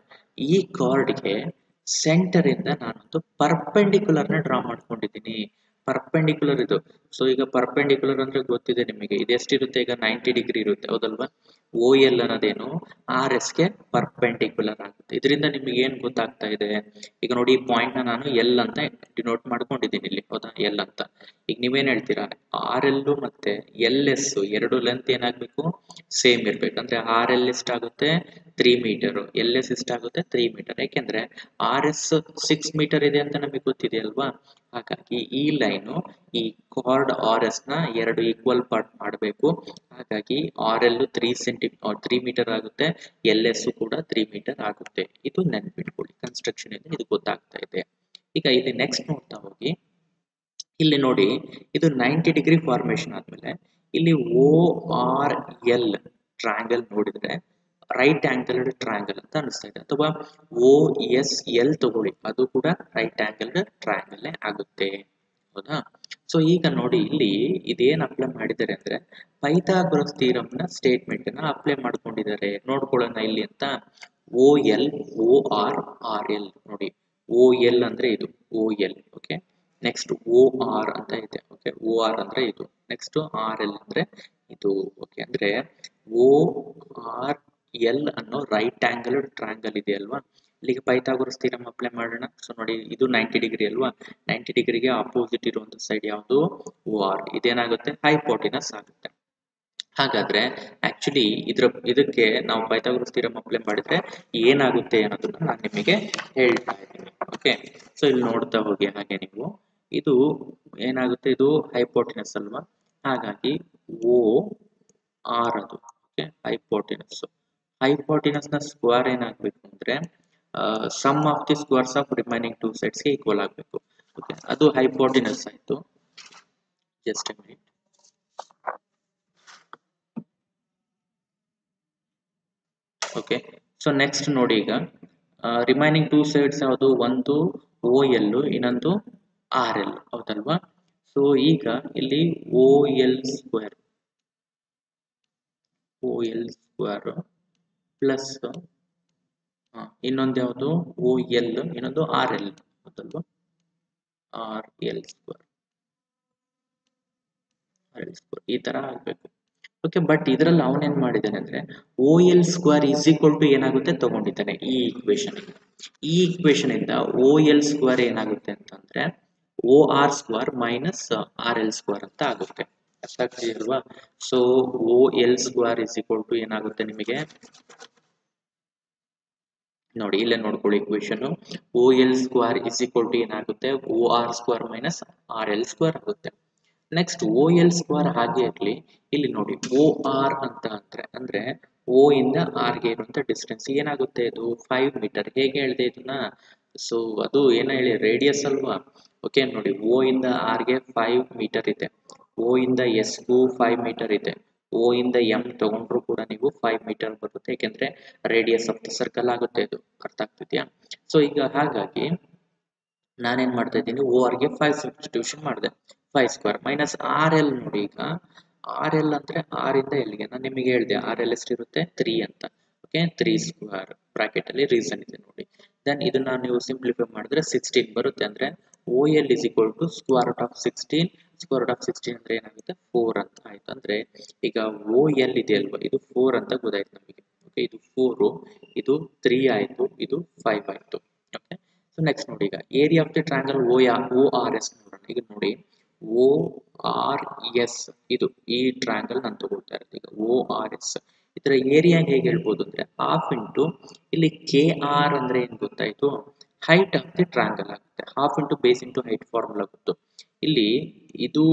S1: ಈ ಕಾರ್ಡ್ಗೆ ಸೆಂಟರ್ ಇಂದ ನಾನೊಂದು ಪರ್ಪೆಂಡಿಕ್ಯುಲರ್ ನ ಡ್ರಾ ಮಾಡ್ಕೊಂಡಿದ್ದೀನಿ. ಪರ್ಪೆಂಡಿಕ್ಯುಲರ್ ಇದು. ಸೊ ಈಗ ಪರ್ಪೆಂಡಿಕ್ಯುಲರ್ ಅಂದ್ರೆ ಗೊತ್ತಿದೆ ನಿಮಗೆ, ಇದೆಷ್ಟಿರುತ್ತೆ ಈಗ 90 ಡಿಗ್ರಿ ಇರುತ್ತೆ, ಹೌದಲ್ವಾ. OL ಅನ್ನೋದೇನು RS ಗೆ ಪರ್ಪೆಂಡಿಕ್ಯುಲರ್ ಆಗುತ್ತೆ. ಇದರಿಂದ ನಿಮಗೆ ಏನ್ ಗೊತ್ತಾಗ್ತಾ ಇದೆ, ಈಗ ನೋಡಿ ಈ ಪಾಯಿಂಟ್ ನ ನಾನು L ಅಂತ ಡಿನೋಟ್ ಮಾಡ್ಕೊಂಡಿದ್ದೀನಿ ಇಲ್ಲಿ, ಹೌದಾ, L ಅಂತ. ಈಗ ನೀವೇನ್ ಹೇಳ್ತೀರಾ, RL ಮತ್ತೆ LS ಎರಡು ಲೆಂತ್ ಏನಾಗ್ಬೇಕು, ಸೇಮ್ ಇರ್ಬೇಕು. ಅಂದ್ರೆ RL ಎಷ್ಟಾಗುತ್ತೆ 3 ಮೀಟರ್, LS ಎಷ್ಟಾಗುತ್ತೆ 3 ಮೀಟರ್. ಯಾಕೆಂದ್ರೆ RS 6 ಮೀಟರ್ ಇದೆ ಅಂತ ನಮಗೆ ಗೊತ್ತಿದೆ ಅಲ್ವಾ. ಹಾಗಾಗಿ ಈ ಲೈನು ಈ ಕಾರ್ಡ್ RS ನ ಎರಡು ಈಕ್ವಲ್ ಪಾರ್ಟ್ ಮಾಡಬೇಕು. ಹಾಗಾಗಿ RL 3 ಮೀಟರ್ ಆಗುತ್ತೆ, LS ಕೂಡ 3 ಮೀಟರ್ ಆಗುತ್ತೆ. ಇದು ನೆನ್ಪಿಟ್ಕೊಳ್ಳಿ, ಕನ್ಸ್ಟ್ರಕ್ಷನ್ ಇಂದ ಇದು ಗೊತ್ತಾಗ್ತಾ ಇದೆ. ಈಗ ಇಲ್ಲಿ ನೆಕ್ಸ್ಟ್ ನೋಡ್ತಾ ಹೋಗಿ, ಇಲ್ಲಿ ನೋಡಿ ಇದು 90 ಡಿಗ್ರಿ ಫಾರ್ಮೇಶನ್ ಆದ್ಮೇಲೆ ಇಲ್ಲಿ ORL ಟ್ರಯಾಂಗಲ್ ನೋಡಿದ್ರೆ ರೈಟ್ ಆಂಗಲ್ಡ್ ಟ್ರಯಾಂಗಲ್ ಅಂತ ಅನಿಸ್ತಾ ಇದೆ. ಅಥವಾ OSL ತಗೊಳ್ಳಿ, ಅದು ಕೂಡ ರೈಟ್ ಆಂಗಲ್ಡ್ ಟ್ರಯಾಂಗಲ್ ಆಗುತ್ತೆ, ಹೌದಾ. ಸೊ ಈಗ ನೋಡಿ ಇಲ್ಲಿ ಇದೇನ್ ಅಪ್ಲೈ ಮಾಡಿದ್ದಾರೆ ಅಂದ್ರೆ ಪೈಥಾಗೊರಸ್ ಥಿಯರಂ ನ ಸ್ಟೇಟ್ಮೆಂಟ್ ನ ಅಪ್ಲೈ ಮಾಡ್ಕೊಂಡಿದ್ದಾರೆ. ನೋಡ್ಕೊಳ್ಳೋಣ ಇಲ್ಲಿ ಅಂತ. OL OR RL ನೋಡಿ, OL ಅಂದ್ರೆ ಇದು OL, ಓಕೆ. ನೆಕ್ಸ್ಟ್ OR ಅಂತ ಇದೆ, ಓಕೆ. OR ಅಂದ್ರೆ ಇದು. ನೆಕ್ಸ್ಟ್ RL ಅಂದ್ರೆ ಇದು, ಓಕೆ. ಅಂದ್ರೆ ORL ಅನ್ನೋ ರೈಟ್ ಆಂಗಲ್ಡ್ ಟ್ರಯಾಂಗಲ್ ಇದೆ ಅಲ್ವಾ. ಇಲ್ಲಿಗೆ ಪೈಥಾಗೊರಸ್ ಥಿಯರಂ ಅಪ್ಲೈ ಮಾಡೋಣ. ಸೊ ನೋಡಿ, ಇದು 90 ಡಿಗ್ರಿ ಅಲ್ವಾ, 90 ಡಿಗ್ರಿಗೆ ಆಪೋಸಿಟ್ ಇರುವಂತ ಸೈಡ್ ಯಾವುದು, OR. ಇದೇನಾಗುತ್ತೆ, ಹೈಪೋಟಿನಸ್ ಆಗುತ್ತೆ. ಹಾಗಾದ್ರೆ ಆಕ್ಚುಲಿ ಇದಕ್ಕೆ ನಾವು ಪೈಥಾಗೊರಸ್ ಥಿಯರಂ ಅಪ್ಲೈ ಮಾಡಿದ್ರೆ ಏನಾಗುತ್ತೆ ಅನ್ನೋದನ್ನ ನಾನು ನಿಮಗೆ ಹೇಳ್ತಾ ಇದ್ದೀನಿ, ಓಕೆ. ಸೊ ಇಲ್ಲಿ ನೋಡ್ತಾ ಹೋಗಿ ಹಾಗೆ ನೀವು, ಇದು ಏನಾಗುತ್ತೆ, ಇದು ಹೈಪೋಟಿನಸ್ ಅಲ್ವಾ. ಹಾಗಾಗಿ OR ಅದು, ಓಕೆ, ಹೈಪೋಟಿನಸ್. ಹೈಪೋಟಿನಸ್ ನ ಸ್ಕ್ವೇರ್ ಏನಾಗಬೇಕು ಅಂದ್ರೆ sum of the squares of remaining two sides ಗೆ ಈಕ್ವಲ್ ಆಗಬೇಕು, ಓಕೆ. ಅದು ಹೈಪೋಟಿನಸ್ ಆಯ್ತು. Just a minute. Okay. So next ನೋಡಿ, ಈಗ ರಿಮೈನಿಂಗ್ ಟೂ ಸೈಡ್ಸ್ ಯಾವುದು, ಒಂದು OL ಇನ್ನೊಂದು RL, ಹೌದಲ್ವಾ. ಸೊ ಈಗ ಇಲ್ಲಿ OL ಸ್ಕ್ವೇರ್ ಪ್ಲಸ್ ಇನ್ನೊಂದು ಯಾವುದು OL, ಇನ್ನೊಂದು RL, ಹೌದಲ್ವಾ. RL ಸ್ಕ್ವೇರ್ ಈ ತರ ಆಗ್ಬೇಕು, ಓಕೆ. ಬಟ್ ಇದರಲ್ಲಿ ಅವನೇನ್ ಮಾಡಿದ್ದಾನೆ ಅಂದ್ರೆ OL square is equal to ಏನಾಗುತ್ತೆ ತಗೊಂಡಿದ್ದಾನೆ ಈ ಈಕ್ವೇಶನ್ ಇಂದ. ಈ ಈಕ್ವೇಶನ್ ಇಂದ OL ಸ್ಕ್ವೇರ್ ಏನಾಗುತ್ತೆ ಅಂತಂದ್ರೆ OR square minus RL square ಅಂತ ಆಗುತ್ತೆ. ಅರ್ಥ ಆಗ್ತಿದೆಯಲ್ವಾ. So OL square is equal to ಏನಾಗುತ್ತೆ ನಿಮಗೆ ನೋಡಿ, ಇಲ್ಲೇ ನೋಡ್ಕೊಳ್ಳಿ equation. OL square is equal to ಏನಾಗುತ್ತೆ, OR square minus RL square ಆಗುತ್ತೆ. ನೆಕ್ಸ್ಟ್ OL ಸ್ಕ್ವೇರ್ ಹಾಗೆ ಇರಲಿ, ಇಲ್ಲಿ ನೋಡಿ OR ಅಂತ ಅಂದ್ರೆ O ಇಂದ R ಗೆ ಇರುವಂತ ಡಿಸ್ಟೆನ್ಸ್ ಏನಾಗುತ್ತೆ, ಇದು 5 ಮೀಟರ್. ಹೇಗೆ ಹೇಳಿದೆ ಇದನ್ನ, ಸೊ ಅದು ಏನ ಹೇಳಿ ರೇಡಿಯಸ್ ಅಲ್ವಾ, ಓಕೆ. ನೋಡಿ, O ಇಂದ R ಗೆ 5 ಮೀಟರ್ ಇದೆ, O ಇಂದ S ಗೂ 5 ಮೀಟರ್ ಇದೆ, O ಇಂದ M ತಗೊಂಡ್ರು ಕೂಡ ನೀವು 5 ಮೀಟರ್ ಬರುತ್ತೆ, ಯಾಕೆಂದ್ರೆ ರೇಡಿಯಸ್ ಆಫ್ ದ ಸರ್ಕಲ್ ಆಗುತ್ತೆ ಇದು. ಅರ್ಥ ಆಗ್ತಿದ್ಯಾ. ಸೊ ಈಗ ಹಾಗಾಗಿ ನಾನೇನ್ ಮಾಡ್ತಾ ಇದ್ದೀನಿ, OR ಗೆ 5 ಸಬ್ಸ್ಟಿಟ್ಯೂಷನ್ ಮಾಡಿದೆ. 5 ಸ್ಕ್ವೇರ್ ಮೈನಸ್ RL ನೋಡಿ, ಈಗ RL ಅಂದ್ರೆ R ಇಂದ L ಗೆ ನಾನು ನಿಮಗೆ ಹೇಳಿದೆ RL ಎಷ್ಟಿರುತ್ತೆ 3 ಅಂತ, ಓಕೆ. 3 ಸ್ಕ್ವೇರ್ ಬ್ರಾಕೆಟ್ ಅಲ್ಲಿ ರೀಸನ್ ಇದೆ ನೋಡಿ. ದೆನ್ ಇದನ್ನ ನೀವು ಸಿಂಪ್ಲಿಫೈ ಮಾಡಿದ್ರೆ 16 ಬರುತ್ತೆ. ಅಂದ್ರೆ O L is equal to square root of 16. Square root of 16 ಅಂದ್ರೆ ಏನಾಗುತ್ತೆ 4 ಅಂತ ಆಯ್ತು. ಅಂದ್ರೆ ಈಗ ಓ ಎಲ್ ಇದೆ ಅಲ್ವಾ, ಇದು 4 ಅಂತ ಗೊತ್ತಾಯ್ತು ನಮಗೆ. ಓಕೆ, ಇದು 4, ಇದು 3 ಆಯ್ತು, ಇದು 5 ಆಯ್ತು. ಓಕೆ, ಸೊ ನೆಕ್ಸ್ಟ್ ನೋಡಿ, ಈಗ area of the triangle O R S ನೋಡೋಣ. ಈಗ ನೋಡಿ ಓ ಆರ್ ಎಸ್, ಇದು ಈ ಟ್ರಯಾಂಗಲ್ ನಾನು ತಗೊಳ್ತಾ ಇರೋದು. ಈಗ ಓ ಆರ್ ಎಸ್ ಇದರ ಏರಿಯಾ ಹೇಗೆ ಹೇಳ್ಬೋದು ಅಂದ್ರೆ ಹಾಫ್ ಇಂಟು ಇಲ್ಲಿ ಕೆ ಆರ್ ಅಂದ್ರೆ ಏನ್ ಗೊತ್ತಾಯ್ತು, ಹೈಟ್ ಆಫ್ ದಿ ಟ್ರಯಾಂಗಲ್ ಆಗುತ್ತೆ. Half into base into height formula ಗೊತ್ತು. ಇಲ್ಲಿ ಇದು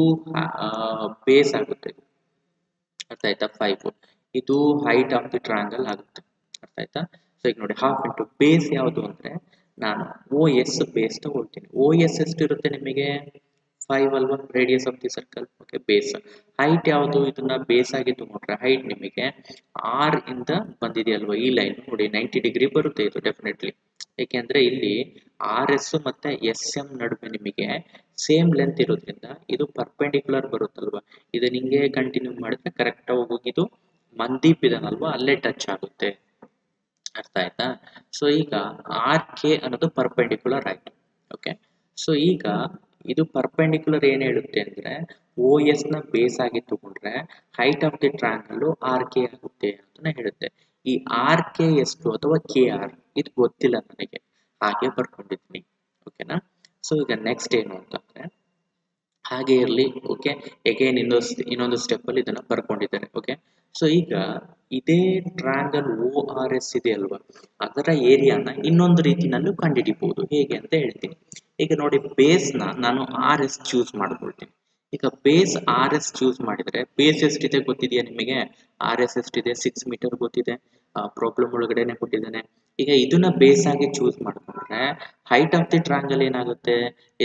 S1: ಬೇಸ್ ಆಗುತ್ತೆ, ಅರ್ಥ ಆಯ್ತಾ, 5. ಇದು ಹೈಟ್ ಆಫ್ ದಿ ಟ್ರಯಾಂಗಲ್ ಆಗುತ್ತೆ, ಅರ್ಥ ಆಯ್ತಾ. ಸೊ ಈಗ ನೋಡಿ ಹಾಫ್ ಇಂಟು ಬೇಸ್ ಯಾವುದು ಅಂದ್ರೆ ನಾನು ಓ ಎಸ್ ಬೇಸ್ ತಗೊಳ್ತೀನಿ. ಓ ಎಸ್ ಎಷ್ಟಿರುತ್ತೆ ನಿಮಗೆ 5 ಅಲ್ವಾ, radius of the circle. Okay, base. Height ಯಾವುದು, ಇದನ್ನ ಬೇಸ್ ಆಗಿ ತಗೊಂಡ್ರೆ ಹೈಟ್ ನಿಮಗೆ ಆರ್ ಇಂದ ಬಂದಿದೆಯಲ್ವಾ, ಈ ಲೈನ್ ನೋಡಿ 90 ಡಿಗ್ರಿ ಬರುತ್ತೆ ಇದು ಡೆಫಿನೆಟ್ಲಿ. ಏಕೆಂದ್ರೆ ಇಲ್ಲಿ ಆರ್ ಎಸ್ ಮತ್ತೆ ಎಸ್ ಎಂ ನಡುವೆ ನಿಮಗೆ ಸೇಮ್ ಲೆಂತ್ ಇರೋದ್ರಿಂದ ಇದು ಪರ್ಪೆಂಡಿಕ್ಯುಲರ್ ಬರುತ್ತಲ್ವಾ. ಇದು ನಿಂಗೆ ಕಂಟಿನ್ಯೂ ಮಾಡಿದ್ರೆ ಕರೆಕ್ಟ್ ಆಗಿ ಹೋಗಿ ಇದು ಮಂದೀಪ್ ಇದನ್ನಲ್ವಾ ಅಲ್ಲೇ ಟಚ್ ಆಗುತ್ತೆ, ಅರ್ಥ ಆಯ್ತಾ. ಸೊ ಈಗ ಆರ್ ಕೆ ಅನ್ನೋದು ಪರ್ಪೆಂಡಿಕ್ಯುಲರ್ ಆಯ್ತು. ಓಕೆ, ಸೊ ಈಗ ಇದು ಪರ್ಪೆಂಡಿಕ್ಯುಲರ್ ಏನ್ ಹೇಳುತ್ತೆ ಅಂದ್ರೆ ಓ ಎಸ್ ನ ಬೇಸ್ ಆಗಿ ತಗೊಂಡ್ರೆ height of the triangle R K ಆಗುತ್ತೆ ಅಂತ ಹೇಳುತ್ತೆ. ಈ ಆರ್ ಕೆ ಎಷ್ಟು ಅಥವಾ ಕೆ ಆರ್ ಇದು ಗೊತ್ತಿಲ್ಲ ನನಗೆ, ಹಾಗೆ ಬರ್ಕೊಂಡಿದ್ದೀನಿ. ಓಕೆನಾ. ಸೊ ಈಗ ನೆಕ್ಸ್ಟ್ ಏನು ಅಂತಂದ್ರೆ ಹಾಗೆ ಇರಲಿ. ಓಕೆ, ಎಗೇನ್ ಇನ್ನೊಂದು ಸ್ಟೆಪ್ ಅಲ್ಲಿ ಇದನ್ನ ಬರ್ಕೊಂಡಿದ್ದಾರೆ. ಓಕೆ, ಸೊ ಈಗ ಇದೇ ಟ್ರಯಾಂಗಲ್ ಓ ಆರ್ ಎಸ್ ಇದೆ ಅಲ್ವಾ, ಅದರ ಏರಿಯಾನ ಇನ್ನೊಂದು ರೀತಿನಲ್ಲೂ ಕಂಡುಹಿಡಿಬಹುದು. ಹೇಗೆ ಅಂತ ಹೇಳ್ತೀನಿ. ಈಗ ನೋಡಿ ಬೇಸ್ ನಾನು ಆರ್ ಎಸ್ ಚೂಸ್ ಮಾಡ್ಕೊಳ್ತೀನಿ. ಈಗ ಬೇಸ್ ಆರ್ ಎಸ್ ಚೂಸ್ ಮಾಡಿದ್ರೆ ಬೇಸ್ ಎಷ್ಟಿದೆ ಗೊತ್ತಿದೆಯಾ ನಿಮಗೆ, ಆರ್ ಎಸ್ ಎಷ್ಟಿದೆ 6 ಮೀಟರ್ ಗೊತ್ತಿದೆ, ಪ್ರಾಬ್ಲಮ್ ಒಳಗಡೆನೆ ಕೊಟ್ಟಿದ್ದಾನೆ. ಈಗ ಇದನ್ನ ಬೇಸ್ ಆಗಿ ಚೂಸ್ ಮಾಡ್ಕೊಂಡ್ರೆ ಹೈಟ್ ಆಫ್ ದಿ ಟ್ರಯಾಂಗಲ್ ಏನಾಗುತ್ತೆ,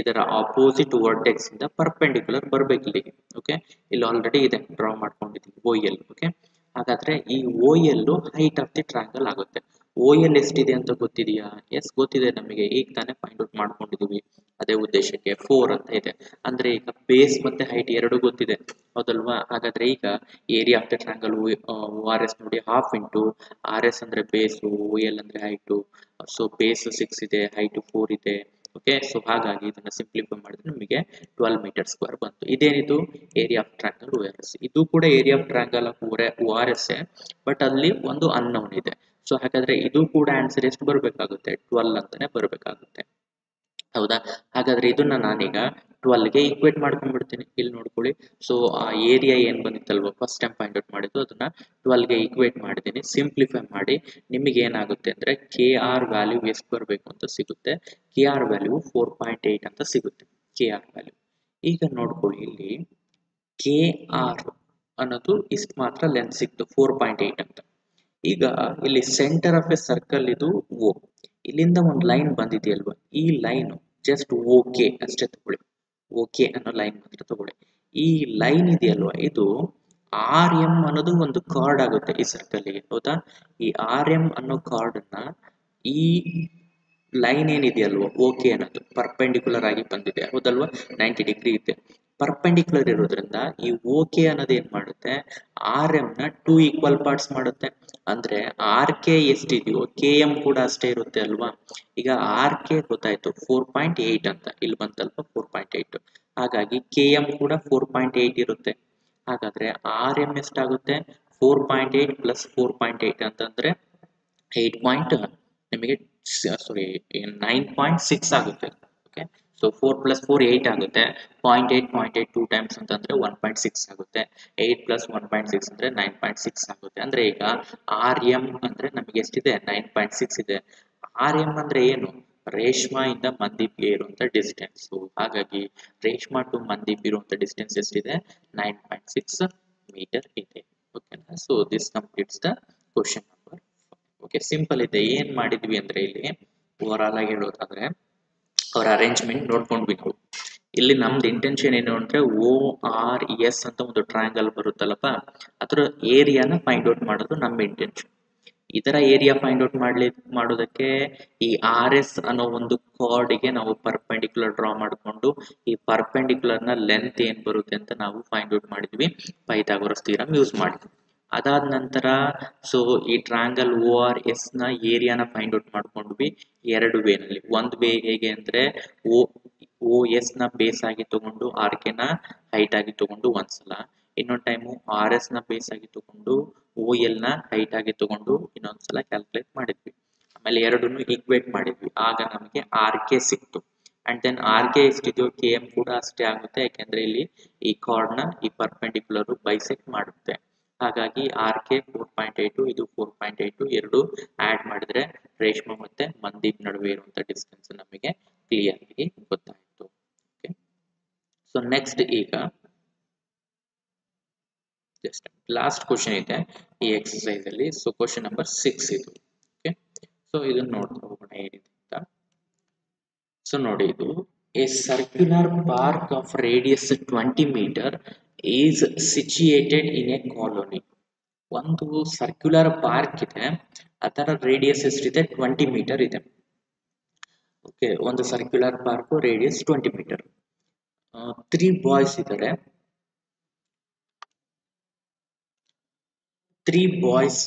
S1: ಇದರ ಆಪೋಸಿಟ್ ವರ್ಟೆಕ್ಸ್ ಇಂದ ಪರ್ಪೆಂಡಿಕ್ಯುಲರ್ ಬರ್ಬೇಕು ಇಲ್ಲಿಗೆ. ಓಕೆ, ಇಲ್ಲಿ ಆಲ್ರೆಡಿ ಇದೆ, ಡ್ರಾ ಮಾಡ್ಕೊಂಡಿದ್ದೀವಿ ಓ ಎಲ್. ಓಕೆ, ಹಾಗಾದ್ರೆ ಈ O L height of the triangle ಆಗುತ್ತೆ. ಓ ಎಲ್ ಎಷ್ಟಿದೆ ಅಂತ ಗೊತ್ತಿದೆಯಾ, ಎಸ್ ಗೊತ್ತಿದೆ ನಮಗೆ, ಈಗ ತಾನೇ ಫೈಂಡ್ ಔಟ್ ಮಾಡ್ಕೊಂಡಿದೀವಿ ಅದೇ ಉದ್ದೇಶಕ್ಕೆ. 4 ಅಂತ ಇದೆ. ಅಂದ್ರೆ ಈಗ ಬೇಸ್ ಮತ್ತೆ ಹೈಟ್ ಎರಡು ಗೊತ್ತಿದೆ, ಹೌದಲ್ವಾ. ಹಾಗಾದ್ರೆ ಈಗ area of the triangle O R S ನೋಡಿ ಹಾಫ್ ಇಂಟು ಆರ್ ಎಸ್ ಅಂದ್ರೆ ಬೇಸು, ಓ ಎಲ್ ಅಂದ್ರೆ ಹೈಟು. ಸೊ ಬೇಸ್ 6 ಇದೆ, ಹೈಟ್ 4 ಇದೆ. ಓಕೆ, ಸೊ ಹಾಗಾಗಿ ಇದನ್ನ ಸಿಂಪ್ಲಿಫೈ ಮಾಡಿದ್ರೆ ನಿಮಗೆ 12 ಮೀಟರ್ ಸ್ಕ್ವೇರ್ ಬಂತು. ಇದೇನಿದು area of triangle O R S. ಇದು ಕೂಡ area of triangle of O R S, but ಅಲ್ಲಿ ಒಂದು ಅನ್ನೌನ್ ಇದೆ. ಸೊ ಹಾಗಾದ್ರೆ ಇದು ಕೂಡ ಆನ್ಸರ್ ಎಷ್ಟು ಬರಬೇಕಾಗುತ್ತೆ, 12 ಅಂತಾನೆ ಬರಬೇಕಾಗುತ್ತೆ, ಹೌದಾ. ಹಾಗಾದ್ರೆ ಇದನ್ನ ನಾನೀಗ 12ಗೆ ಈಕ್ವೇಟ್ ಮಾಡ್ಕೊಂಡ್ಬಿಡ್ತೀನಿ. ಇಲ್ಲಿ ನೋಡ್ಕೊಳ್ಳಿ. ಸೊ ಆ ಏರಿಯಾ ಏನ್ ಬಂದಿತ್ತಲ್ವ ಫಸ್ಟ್ ಟೈಮ್ ಫೈಂಡ್ ಔಟ್ ಮಾಡಿದ್ದು, ಅದನ್ನ 12ಗೆ ಈಕ್ವೇಟ್ ಮಾಡಿದ್ದೀನಿ. ಸಿಂಪ್ಲಿಫೈ ಮಾಡಿ ನಿಮಗೆ ಏನಾಗುತ್ತೆ ಅಂದ್ರೆ ಕೆ ಆರ್ ವ್ಯಾಲ್ಯೂ ಎಷ್ಟು ಬರಬೇಕು ಅಂತ ಸಿಗುತ್ತೆ. ಕೆ ಆರ್ ವ್ಯಾಲ್ಯೂ 4.8 ಅಂತ ಸಿಗುತ್ತೆ, ಕೆ ಆರ್ ವ್ಯಾಲ್ಯೂ. ಈಗ ನೋಡ್ಕೊಳ್ಳಿ, ಇಲ್ಲಿ ಕೆ ಆರ್ ಅನ್ನೋದು ಇಷ್ಟು ಮಾತ್ರ ಲೆಂತ್ ಸಿಕ್ತು 4.8 ಅಂತ. ಈಗ ಇಲ್ಲಿ ಸೆಂಟರ್ ಆಫ್ ಎ ಸರ್ಕಲ್ ಇದು ಓ, ಇಲ್ಲಿಂದ ಒಂದು ಲೈನ್ ಬಂದಿದೆಯಲ್ವಾ, ಈ ಲೈನ್ ಜಸ್ಟ್ ಓಕೆ ಅಷ್ಟೇ ತಗೊಳ್ಳಿ. ಓಕೆ ಅನ್ನೋ ಲೈನ್ ಮಾತ್ರ ತಗೊಳ್ಳಿ. ಈ ಲೈನ್ ಇದೆಯಲ್ವಾ, ಇದು ಆರ್ ಎಂ ಅನ್ನೋದು ಒಂದು ಕಾರ್ಡ್ ಆಗುತ್ತೆ ಈ ಸರ್ಕಲ್ಗೆ, ಹೌದಾ. ಈ ಆರ್ ಎಂ ಅನ್ನೋ ಕಾರ್ಡ್ ಅನ್ನ ಈ ಲೈನ್ ಏನಿದೆಯಲ್ವಾ ಓಕೆ ಅನ್ನೋದು ಪರ್ಪೆಂಡಿಕ್ಯುಲರ್ ಆಗಿ ಬಂದಿದೆ, ಹೌದಲ್ವಾ. 90 ಡಿಗ್ರಿ ಇದೆ, ಪರ್ಪೆಂಡಿಕ್ಯುಲರ್ ಇರೋದ್ರಿಂದ ಈ ಓಕೆ ಅನ್ನೋದು ಏನ್ ಮಾಡುತ್ತೆ, ಆರ್ ಎಂ ನ 2 ಈಕ್ವಲ್ ಪಾರ್ಟ್ಸ್ ಮಾಡುತ್ತೆ. ಅಂದ್ರೆ ಆರ್ ಕೆ ಎಷ್ಟಿದೆಯೋ ಕೆ ಎಂ ಕೂಡ ಅಷ್ಟೇ ಇರುತ್ತೆ ಅಲ್ವಾ. ಈಗ ಆರ್ ಕೆ ಗೊತ್ತಾಯ್ತು 4.8 ಅಂತ, ಇಲ್ಲಿ ಬಂತಲ್ವಾ 4.8. ಹಾಗಾಗಿ ಕೆ ಎಂ ಕೂಡ 4.8 ಇರುತ್ತೆ. ಹಾಗಾದ್ರೆ ಆರ್ ಎಂ ಎಷ್ಟಾಗುತ್ತೆ, 4.8 ಪ್ಲಸ್ 4.8 ಅಂತಂದ್ರೆ 8 ನಿಮಗೆ ಸಾರಿ 9.6 ಆಗುತ್ತೆ. ಓಕೆ, ಸೊ 4 ಪ್ಲಸ್ 4 8 ಆಗುತ್ತೆ. 0.8 2 ಟೈಮ್ಸ್ ಅಂತಂದ್ರೆ 1.6 ಆಗುತ್ತೆ. 8 ಪ್ಲಸ್ 1.6 ಅಂದ್ರೆ 9.6 ಆಗುತ್ತೆ. ಅಂದ್ರೆ ಈಗ ಆರ್ ಎಂ ಅಂದ್ರೆ ನಮಗೆ ಎಷ್ಟಿದೆ 9.6 ಇದೆ. ಆರ್ ಎಂ ಅಂದ್ರೆ ಏನು, ರೇಷ್ಮಾ ಇಂದ ಮಂದೀಪ್ಗೆ ಇರುವಂತ ಡಿಸ್ಟೆನ್ಸ್. ಹಾಗಾಗಿ ರೇಷ್ಮಾ ಟು ಮಂದೀಪ್ ಇರುವಂತ ಡಿಸ್ಟೆನ್ಸ್ ಎಷ್ಟಿದೆ, 9.6 ಮೀಟರ್ ಇದೆ. ಓಕೆನಾ. So this completes the question number. Okay, simple ಇದೆ. ಏನ್ ಮಾಡಿದ್ವಿ ಅಂದ್ರೆ ಇಲ್ಲಿ ಓವರ್ ಆಲ್ ಆಗಿ ಹೇಳೋದಾದ್ರೆ ಅವರ ಅರೇಂಜ್ಮೆಂಟ್ ನೋಡ್ಕೊಂಡ್ವಿ ನಾವು. ಇಲ್ಲಿ ನಮ್ದು ಇಂಟೆನ್ಷನ್ ಏನು ಅಂದ್ರೆ ಓ ಆರ್ ಎಸ್ ಅಂತ ಒಂದು ಟ್ರಯಾಂಗಲ್ ಬರುತ್ತಲ್ಲಪ್ಪ, ಅದರ ಏರಿಯಾನ ಫೈಂಡ್ ಔಟ್ ಮಾಡೋದು ನಮ್ಮ ಇಂಟೆನ್ಷನ್. ಇದರ ಏರಿಯಾ ಫೈಂಡ್ ಔಟ್ ಮಾಡೋದಕ್ಕೆ ಈ ಆರ್ ಎಸ್ ಅನ್ನೋ ಒಂದು ಕಾರ್ಡ್ಗೆ ನಾವು ಪರ್ಪೆಂಡಿಕ್ಯುಲರ್ ಡ್ರಾ ಮಾಡಿಕೊಂಡು ಈ ಪರ್ಪೆಂಡಿಕ್ಯುಲರ್ ನ ಲೆಂತ್ ಏನ್ ಬರುತ್ತೆ ಅಂತ ನಾವು ಫೈಂಡ್ ಔಟ್ ಮಾಡಿದ್ವಿ, ಪೈಥಾಗೋರಸ್ ಥಿಯರಂ ಯೂಸ್ ಮಾಡಿದ್ವಿ. ಅದಾದ ನಂತರ ಸೊ ಈ ಟ್ರಯಾಂಗಲ್ ಓ ಆರ್ ಎಸ್ ನ ಏರಿಯಾನ ಫೈಂಡ್ ಔಟ್ ಮಾಡ್ಕೊಂಡ್ವಿ ಎರಡು ವೇನಲ್ಲಿ. ಒಂದು ವೇ ಹೇಗೆ ಅಂದ್ರೆ ಓ ಎಸ್ ನ ಬೇಸ್ ಆಗಿ ತಗೊಂಡು ಆರ್ ಕೆ ನ ಹೈಟ್ ಆಗಿ ತಗೊಂಡು ಒಂದ್ಸಲ, ಇನ್ನೊಂದು ಟೈಮು ಆರ್ ಎಸ್ ನ ಬೇಸ್ ಆಗಿ ತಗೊಂಡು ಓ ಎಲ್ ನ ಹೈಟ್ ಆಗಿ ತಗೊಂಡು ಇನ್ನೊಂದ್ಸಲ ಕ್ಯಾಲ್ಕುಲೇಟ್ ಮಾಡಿದ್ವಿ. ಆಮೇಲೆ ಎರಡನ್ನು ಈಕ್ವೇಟ್ ಮಾಡಿದ್ವಿ, ಆಗ ನಮಗೆ ಆರ್ ಕೆ ಸಿಕ್ತು. ಅಂಡ್ ದೆನ್ ಆರ್ ಕೆ ಎಷ್ಟಿದೆಯೋ ಕೆ ಎಂ ಕೂಡ ಅಷ್ಟೇ ಆಗುತ್ತೆ, ಯಾಕೆಂದ್ರೆ ಇಲ್ಲಿ ಈ ಕಾರ್ಡ್ ನ ಈ ಪರ್ಪೆಂಡಿಕ್ಯುಲರ್ ಬೈಸೆಕ್ಟ್ ಮಾಡುತ್ತೆ. ಹಾಗಾಗಿ ಆರ್ ಕೆ 4.82, ಇದು 4.82, ಎರಡು ಆಡ್ ಮಾಡಿದ್ರೆ ರೇಷ್ಮೆ ಮತ್ತೆ ಮಂದೀಪ್ ನಡುವೆ ಇರುವಂತ ಡಿಸ್ಟೆನ್ಸ್ ನಮಗೆ ಕ್ಲಿಯರ್ ಆಗಿ ಗೊತ್ತಾಯ್ತು. ಓಕೆ, ಸೊ ನೆಕ್ಸ್ಟ್ ಈಗ ಜಸ್ಟ್ ಲಾಸ್ಟ್ ಕ್ವಶನ್ ಇದೆ ಈ ಎಕ್ಸರ್ಸೈಸ್ ಅಲ್ಲಿ. ಸೊ ಕ್ವಶನ್ ನಂಬರ್ 6 ಇದು. ಓಕೆ, ಸೊ ಇದನ್ನ ನೋಡ್ತಾ ಹೋಗೋಣ ಏನಿದೆ ಅಂತ. ಸೊ ನೋಡಿ, ಇದು a circular park of radius 20 metre is situated in a colony. ಒಂದು ಸರ್ಕ್ಯುಲರ್ ಪಾರ್ಕ್ ಇದೆ, ಅದರ ರೇಡಿಯಸ್ ಎಷ್ಟಿದೆ 20 ಮೀಟರ್ ಇದೆ. ಓಕೆ, ಒಂದು circular park radius 20 metre. 3 boys ಇದ್ದಾರೆ. 3 ಬಾಯ್ಸ್,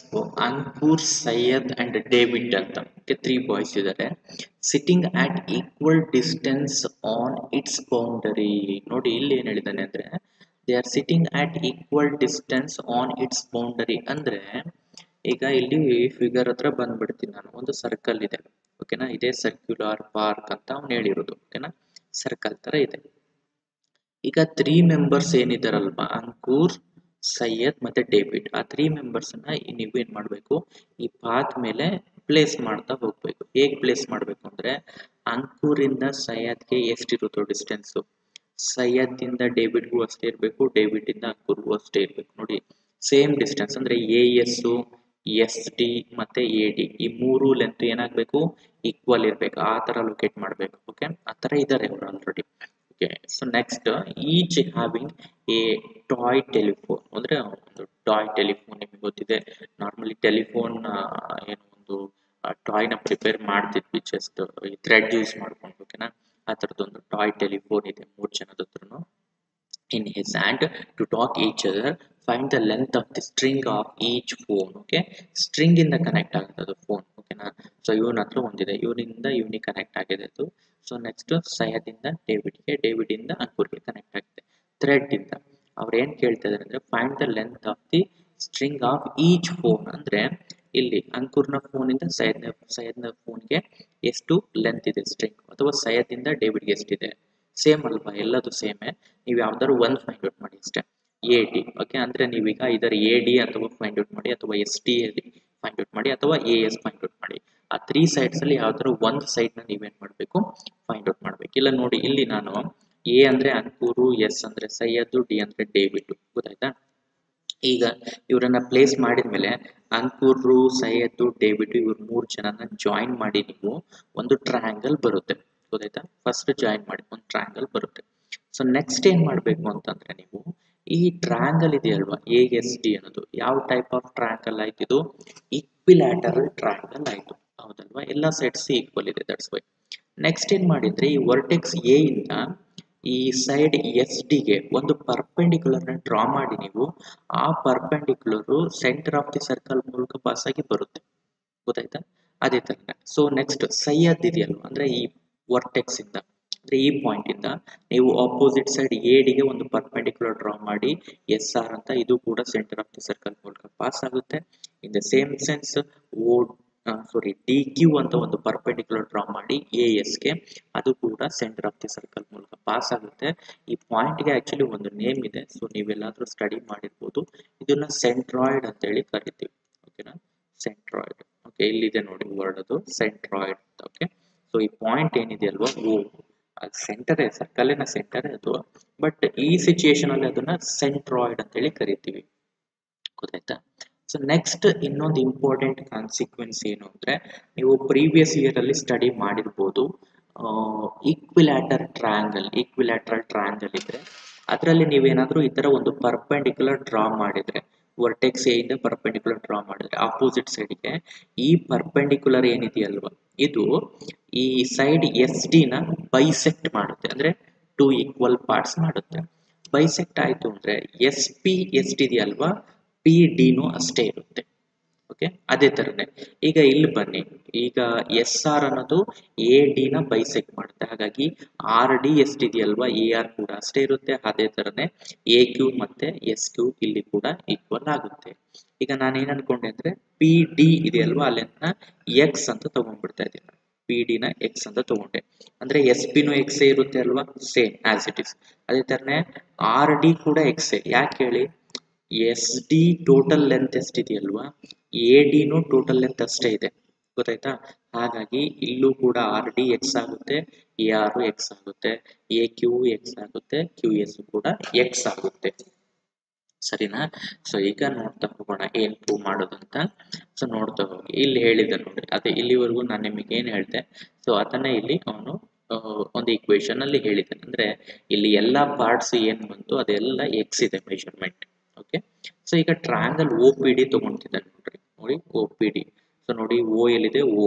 S1: ಅಂಕುರ್, ಸೈಯದ್ ಅಂಡ್ ಡೇವಿಡ್ ಅಂತ. 3 ಬಾಯ್ಸ್ ಇದ್ದಾರೆ. Sitting at equal distance on its boundary. ನೋಡಿ ಇಲ್ಲಿ ಏನ್ ಹೇಳಿದಾನೆ ಅಂದ್ರೆ they are sitting at equal distance on its boundary. ಅಂದ್ರೆ ಈಗ ಇಲ್ಲಿ ಫಿಗರ್ ಹತ್ರ ಬಂದ್ಬಿಡ್ತೀನಿ ನಾನು. ಒಂದು ಸರ್ಕಲ್ ಇದೆ, ಓಕೆನಾ, ಇದೇ ಸರ್ಕ್ಯುಲರ್ ಪಾರ್ಕ್ ಅಂತ ಅವ್ನು ಹೇಳಿರೋದು. ಓಕೆನಾ, ಸರ್ಕಲ್ ತರ ಇದೆ. ಈಗ 3 ಮೆಂಬರ್ಸ್ ಏನಿದಾರಲ್ವಾ, ಅಂಕುರ್, ಸೈಯದ್ ಮತ್ತೆ ಡೇವಿಡ್, ಆ 3 ಮೆಂಬರ್ಸ್ ನ ನೀವು ಏನ್ ಮಾಡ್ಬೇಕು, ಈ ಪಾತ್ ಮೇಲೆ ಪ್ಲೇಸ್ ಮಾಡ್ತಾ ಹೋಗ್ಬೇಕು. ಹೇಗ್ ಪ್ಲೇಸ್ ಮಾಡ್ಬೇಕು ಅಂದ್ರೆ ಅಂಕೂರಿಂದ ಸೈಯದ್ಗೆ ಎಷ್ಟಿರುತ್ತೋ ಡಿಸ್ಟೆನ್ಸ್, ಸೈಯದ್ ಇಂದ ಡೇವಿಡ್ಗೂ ಅಷ್ಟೇ ಇರಬೇಕು, ಡೇವಿಡ್ ಇಂದ ಅಂಕೂರ್ಗೂ ಅಷ್ಟೇ ಇರಬೇಕು. ನೋಡಿ ಸೇಮ್ ಡಿಸ್ಟೆನ್ಸ್ ಅಂದ್ರೆ ಎಸ್, ಎಸ್ ಡಿ ಮತ್ತೆ ಎ ಡಿ, ಈ ಮೂರು ಲೆಂತ್ ಏನಾಗಬೇಕು, ಈಕ್ವಲ್ ಇರ್ಬೇಕು. ಆ ತರ ಲೊಕೇಟ್ ಮಾಡ್ಬೇಕು. ಓಕೆ, ಆ ತರ ಇದಾರೆ ಅವರು already. Okay, so next each having A toy telephone. ಅಂದ್ರೆ ಒಂದು ಟಾಯ್ ಟೆಲಿಫೋನ್ ನಿಮಗೆ ಗೊತ್ತಿದೆ, ನಾರ್ಮಲಿ ಟೆಲಿಫೋನ್ ಏನು ಒಂದು ಟಾಯ್ ನ ಪ್ರಿಪೇರ್ ಮಾಡ್ತಿದ್ವಿ ಜಸ್ಟ್ ಈ ಥ್ರೆಡ್ ಯೂಸ್ ಮಾಡ್ಕೊಂಡು. ಓಕೆನಾ, ಆ ತರದೊಂದು ಟಾಯ್ ಟೆಲಿಫೋನ್ ಇದೆ 3 ಜನದ ಹತ್ರನು. in his hand to talk each other, find the length of the string of each phone. Okay, string ಇಂದ ಕನೆಕ್ಟ್ ಆಗುತ್ತೆ ಅದು ಫೋನ್. ಓಕೆನಾ, ಸೊ ಇವನ ಹತ್ರ ಒಂದಿದೆ, ಇವನಿಂದ ಇವನಿಗೆ ಕನೆಕ್ಟ್ ಆಗಿದೆ ಅದು. ಸೊ ನೆಕ್ಸ್ಟ್ ಸೈಯದ್ ಇಂದ ಡೇವಿಡ್ಗೆ, ಡೇವಿಡ್ ಇಂದ ಅಂಕುರ್ಗೆ ಕನೆಕ್ಟ್ ಆಗಿದೆ ಥ್ರೆಡ್ ಇಂದ. ಅವ್ರು ಏನ್ ಕೇಳ್ತಾ ಇದಾರೆ ಅಂದ್ರೆ find the length of the string of each phone. ಅಂದ್ರೆ ಇಲ್ಲಿ ಅಂಕುರ್ನ ಫೋನ್ ಇಂದ ಸೈಯದ್ನ ಫೋನ್ಗೆ ಎಷ್ಟು ಲೆಂತ್ ಇದೆ ಸ್ಟ್ರಿಂಗ್, ಅಥವಾ ಸೈಯದ್ ಇಂದ ಡೇವಿಡ್ಗೆ ಎಷ್ಟಿದೆ. ಸೇಮ್ ಅಲ್ವಾ, ಎಲ್ಲದು ಸೇಮೇ. ನೀವು ಯಾವ್ದಾದ್ರು ಒಂದು ಫೈಂಡ್ ಔಟ್ ಮಾಡಿ ಅಷ್ಟೇ, ಎ ಡಿ. ಓಕೆ, ಅಂದ್ರೆ ನೀವೀಗ ಇದರ ಎ ಡಿ ಅಥವಾ ಫೈಂಡ್ ಔಟ್ ಮಾಡಿ, ಅಥವಾ ಎಸ್ ಟಿ ಫೈಂಡ್ ಔಟ್ ಮಾಡಿ, ಅಥವಾ ಎ ಎಸ್ ಫೈಂಡ್ ಔಟ್ ಮಾಡಿ. ಆ 3 ಸೈಡ್ಸ್ ಅಲ್ಲಿ ಯಾವ್ದಾದ್ರು ಒಂದು ಸೈಡ್ ನ ನೀವೇನ್ ಮಾಡ್ಬೇಕು, ಫೈಂಡ್ ಔಟ್ ಮಾಡ್ಬೇಕು. ಇಲ್ಲ ನೋಡಿ, ಇಲ್ಲಿ ನಾನು ಎ ಅಂದ್ರೆ ಅಂಕೂರು, ಎಸ್ ಅಂದ್ರೆ ಸೈಯದ್, ಡಿ ಅಂದ್ರೆ ಡೇವಿಡ್. ಗೊತ್ತಾಯ್ತಾ? ಈಗ ಇವರನ್ನ ಪ್ಲೇಸ್ ಮಾಡಿದ್ಮೇಲೆ ಅಂಕೂರು, ಸೈಯದ್, ಡೇವಿಡ್ ಇವ್ರು 3 ಜನನ ಜಾಯಿನ್ ಮಾಡಿ ನೀವು ಒಂದು ಟ್ರಯಾಂಗಲ್ ಬರುತ್ತೆ. ಗೊತ್ತಾಯ್ತಾ? ಫಸ್ಟ್ ಜಾಯಿನ್ ಮಾಡಿ ಒಂದು ಟ್ರಯಾಂಗಲ್ ಬರುತ್ತೆ. ಸೊ ನೆಕ್ಸ್ಟ್ ಏನ್ ಮಾಡ್ಬೇಕು ಅಂತಂದ್ರೆ ನೀವು ಈ ಟ್ರಯಾಂಗಲ್ ಇದೆಯಲ್ವಾ ಎ ಎಸ್ ಡಿ ಅನ್ನೋದು, ಯಾವ ಟೈಪ್ ಆಫ್ ಟ್ರಯಾಂಗಲ್ ಆಯ್ತು, ಇದು ಈಕ್ವಿಲ್ಯಾಟರಲ್ ಟ್ರಯಾಂಗಲ್ ಆಯ್ತು. ಹೌದಲ್ವಾ, ಎಲ್ಲಾ ಸೈಡ್ಸ್ ಈಕ್ವಲ್ ಇದೆ, ದಟ್ಸ್ ವೈ. ನೆಕ್ಸ್ಟ್ ಏನ್ ಮಾಡಿದ್ರೆ ಈ ವರ್ಟೆಕ್ಸ್ ಎ ಇಂದ ಈ ಸೈಡ್ ಎಸ್ ಡಿಗೆ ಒಂದು ಪರ್ಪೆಂಡಿಕ್ಯುಲರ್ ನ ಡ್ರಾ ಮಾಡಿ ನೀವು, ಆ perpendicular centre of the circle ಮೂಲಕ ಪಾಸ್ ಆಗಿ ಬರುತ್ತೆ. ಗೊತ್ತಾಯ್ತಾ? ಅದೇ ತರ. ಸೊ ನೆಕ್ಸ್ಟ್ ಸೈಯದ್ ಇದೆಯಲ್ವಾ, ಅಂದ್ರೆ ಈ ವರ್ಟೆಕ್ಸ್ ಇಂದ, ಅಂದ್ರೆ ಈ ಪಾಯಿಂಟ್ ಇಂದ ನೀವು ಆಪೋಸಿಟ್ ಸೈಡ್ ಎ ಡಿಗೆ ಒಂದು ಪರ್ಪೆಂಡಿಕ್ಯುಲರ್ ಡ್ರಾ ಮಾಡಿ ಎಸ್ ಆರ್ ಅಂತ, ಇದು ಕೂಡ ಸೆಂಟರ್ ಆಫ್ ದಿ ಸರ್ಕಲ್ ಮೂಲಕ ಪಾಸ್ ಆಗುತ್ತೆ. In the same sense D Q ಅಂತ ಒಂದು ಪರ್ಪೆಂಡಿಕ್ಯುಲರ್ ಡ್ರಾ ಮಾಡಿ ಎ ಎಸ್ ಗೆ, ಅದು ಕೂಡ ಸೆಂಟರ್ ಆಫ್ ದಿ ಸರ್ಕಲ್ ಮೂಲಕ ಪಾಸ್ ಆಗುತ್ತೆ. ಈ ಪಾಯಿಂಟ್ ಗೆ ಆಕ್ಚುಲಿ ಒಂದು ನೇಮ್ ಇದೆ, ಸೊ ನೀವೆಲ್ಲಾದ್ರೂ ಸ್ಟಡಿ ಮಾಡಿರ್ಬೋದು. ಇದನ್ನ ಸೆಂಟ್ರಾಯ್ಡ್ ಅಂತ ಹೇಳಿ ಕರಿತೀವಿ. ಓಕೆನಾ, ಸೆಂಟ್ರಾಯ್ಡ್. ಓಕೆ, ಇಲ್ಲಿದೆ ನೋಡಿ ವರ್ಡ್, ಅದು ಸೆಂಟ್ರಾಯ್ಡ್ ಅಂತ. ಓಕೆ, ಸೊ ಈ ಪಾಯಿಂಟ್ ಏನಿದೆಯಲ್ವಾ ಓ, ಅದು ಸೆಂಟರೇ, ಸರ್ಕಲಿನ ಸೆಂಟರೇ ಅದು. ಬಟ್ ಈ ಸಿಚುಯೇಷನ್ ಅಲ್ಲಿ ಅದನ್ನ ಸೆಂಟ್ರಾಯ್ಡ್ ಅಂತ ಹೇಳಿ ಕರಿತೀವಿ. ಗೊತ್ತಾಯ್ತಾ? ಸೊ ನೆಕ್ಸ್ಟ್ ಇನ್ನೊಂದು ಇಂಪಾರ್ಟೆಂಟ್ ಕಾನ್ಸಿಕ್ವೆನ್ಸ್ ಏನು ಅಂದ್ರೆ, ನೀವು ಪ್ರೀವಿಯಸ್ ಇಯರ್ ಅಲ್ಲಿ ಸ್ಟಡಿ ಮಾಡಿರ್ಬೋದು, ಈಕ್ವಿಲ್ಯಾಟರಲ್ ಟ್ರಯಾಂಗಲ್ ಇದ್ರೆ ಅದರಲ್ಲಿ ನೀವೇನಾದ್ರೂ ಈ ತರ ಒಂದು ಪರ್ಪೆಂಡಿಕ್ಯುಲರ್ ಡ್ರಾ ಮಾಡಿದ್ರೆ, ವರ್ಟೆಕ್ಸ್ ಎ ಇಂದ ಪರ್ಪೆಂಡಿಕ್ಯುಲರ್ ಡ್ರಾ ಮಾಡಿದ್ರೆ ಆಪೋಸಿಟ್ ಸೈಡ್ಗೆ, ಈ ಪರ್ಪೆಂಡಿಕ್ಯುಲರ್ ಏನಿದೆಯಲ್ವಾ ಇದು ಈ ಸೈಡ್ ಎಸ್ ಡಿ ನ ಬೈಸೆಕ್ಟ್ ಮಾಡುತ್ತೆ, ಅಂದ್ರೆ 2 ಈಕ್ವಲ್ ಪಾರ್ಟ್ಸ್ ಮಾಡುತ್ತೆ. ಬೈಸೆಕ್ಟ್ ಆಯ್ತು ಅಂದ್ರೆ ಎಸ್ ಪಿ ಎಸ್ ಡಿ ಇದೆಯಲ್ವಾ, ಪಿ ಡಿನೂ ಅಷ್ಟೇ ಇರುತ್ತೆ. ಓಕೆ, ಅದೇ ತರನೇ ಈಗ ಇಲ್ಲಿ ಬನ್ನಿ, ಈಗ ಎಸ್ ಆರ್ ಅನ್ನೋದು ಎ ಡಿ ನ ಬೈಸೆಕ್ಟ್ ಮಾಡುತ್ತೆ, ಹಾಗಾಗಿ ಆರ್ ಡಿ ಎಷ್ಟಿದೆಯಲ್ವಾ ಎ ಆರ್ ಕೂಡ ಅಷ್ಟೇ ಇರುತ್ತೆ. ಅದೇ ತರನೇ ಎ ಕ್ಯೂ ಮತ್ತೆ ಎಸ್ ಕ್ಯೂ ಇಲ್ಲಿ ಕೂಡ ಈಕ್ವಲ್ ಆಗುತ್ತೆ. ಈಗ ನಾನು ಏನ್ ಅನ್ಕೊಂಡೆ ಅಂದ್ರೆ ಪಿ ಡಿ ಇದೆಯಲ್ವಾ ಅಲ್ಲಿಂದ ಎಕ್ಸ್ ಅಂತ ತಗೊಂಡ್ಬಿಡ್ತಾ ಇದ್ದೀನಿ, ಪಿ ಡಿ ನ ಎಕ್ಸ್ ಅಂತ ತಗೊಂಡೆ ಅಂದ್ರೆ ಎಸ್ ಪಿ ನು ಎಕ್ಸ್ ಇರುತ್ತೆ ಅಲ್ವಾ, ಸೇಮ್ ಆಸ್ ಇಟ್ ಇಸ್. ಅದೇ ತರನೇ ಆರ್ ಡಿ ಕೂಡ ಎಕ್ಸ್, ಯಾಕೆ ಹೇಳಿ, ಎಸ್ ಡಿ ಟೋಟಲ್ ಲೆಂತ್ ಎಷ್ಟಿದೆಯಲ್ವಾ ಎ ಡಿನೂ ಟೋಟಲ್ ಲೆಂತ್ ಅಷ್ಟೇ ಇದೆ, ಗೊತ್ತಾಯ್ತಾ. ಹಾಗಾಗಿ ಇಲ್ಲೂ ಕೂಡ ಆರ್ ಡಿ ಎಕ್ಸ್ ಆಗುತ್ತೆ, ಎ ಆರ್ ಎಕ್ಸ್ ಆಗುತ್ತೆ, ಎ ಕ್ಯೂ ಎಕ್ಸ್ ಆಗುತ್ತೆ, ಕ್ಯೂ ಎಸ್ ಕೂಡ ಎಕ್ಸ್ ಆಗುತ್ತೆ, ಸರಿನಾ. ಸೊ ಈಗ ನೋಡ್ತಾ ಹೋಗೋಣ ಏನ್ ಪ್ರೂವ್ ಮಾಡೋದು ಅಂತ. ಸೊ ನೋಡ್ತಾ ಹೋಗಿ ಇಲ್ಲಿ ಹೇಳಿದೆ ನೋಡಿ, ಅದೇ ಇಲ್ಲಿವರೆಗೂ ನಾನು ನಿಮಗೆ ಏನ್ ಹೇಳ್ದೆ, ಸೊ ಅದನ್ನ ಇಲ್ಲಿ ಅವನು ಒಂದು ಈಕ್ವೇಶನ್ ಅಲ್ಲಿ ಹೇಳಿದ್ದಾನೆ. ಅಂದ್ರೆ ಇಲ್ಲಿ ಎಲ್ಲಾ ಪಾರ್ಟ್ಸ್ ಏನ್ ಬಂತು ಅದೆಲ್ಲ ಎಕ್ಸ್ ಇದೆ ಮೆಜರ್ಮೆಂಟ್. ಓಕೆ, ಸೊ ಈಗ ಟ್ರಯಾಂಗಲ್ ಒ ಪಿ ಡಿ ತಗೊಂತಿದ್ದಾನೆ ನೋಡ್ರಿ, ನೋಡಿ ಒ ಪಿ ಡಿ. ಸೊ ನೋಡಿ ಓ ಎಲ್ಲಿದೆ, ಓ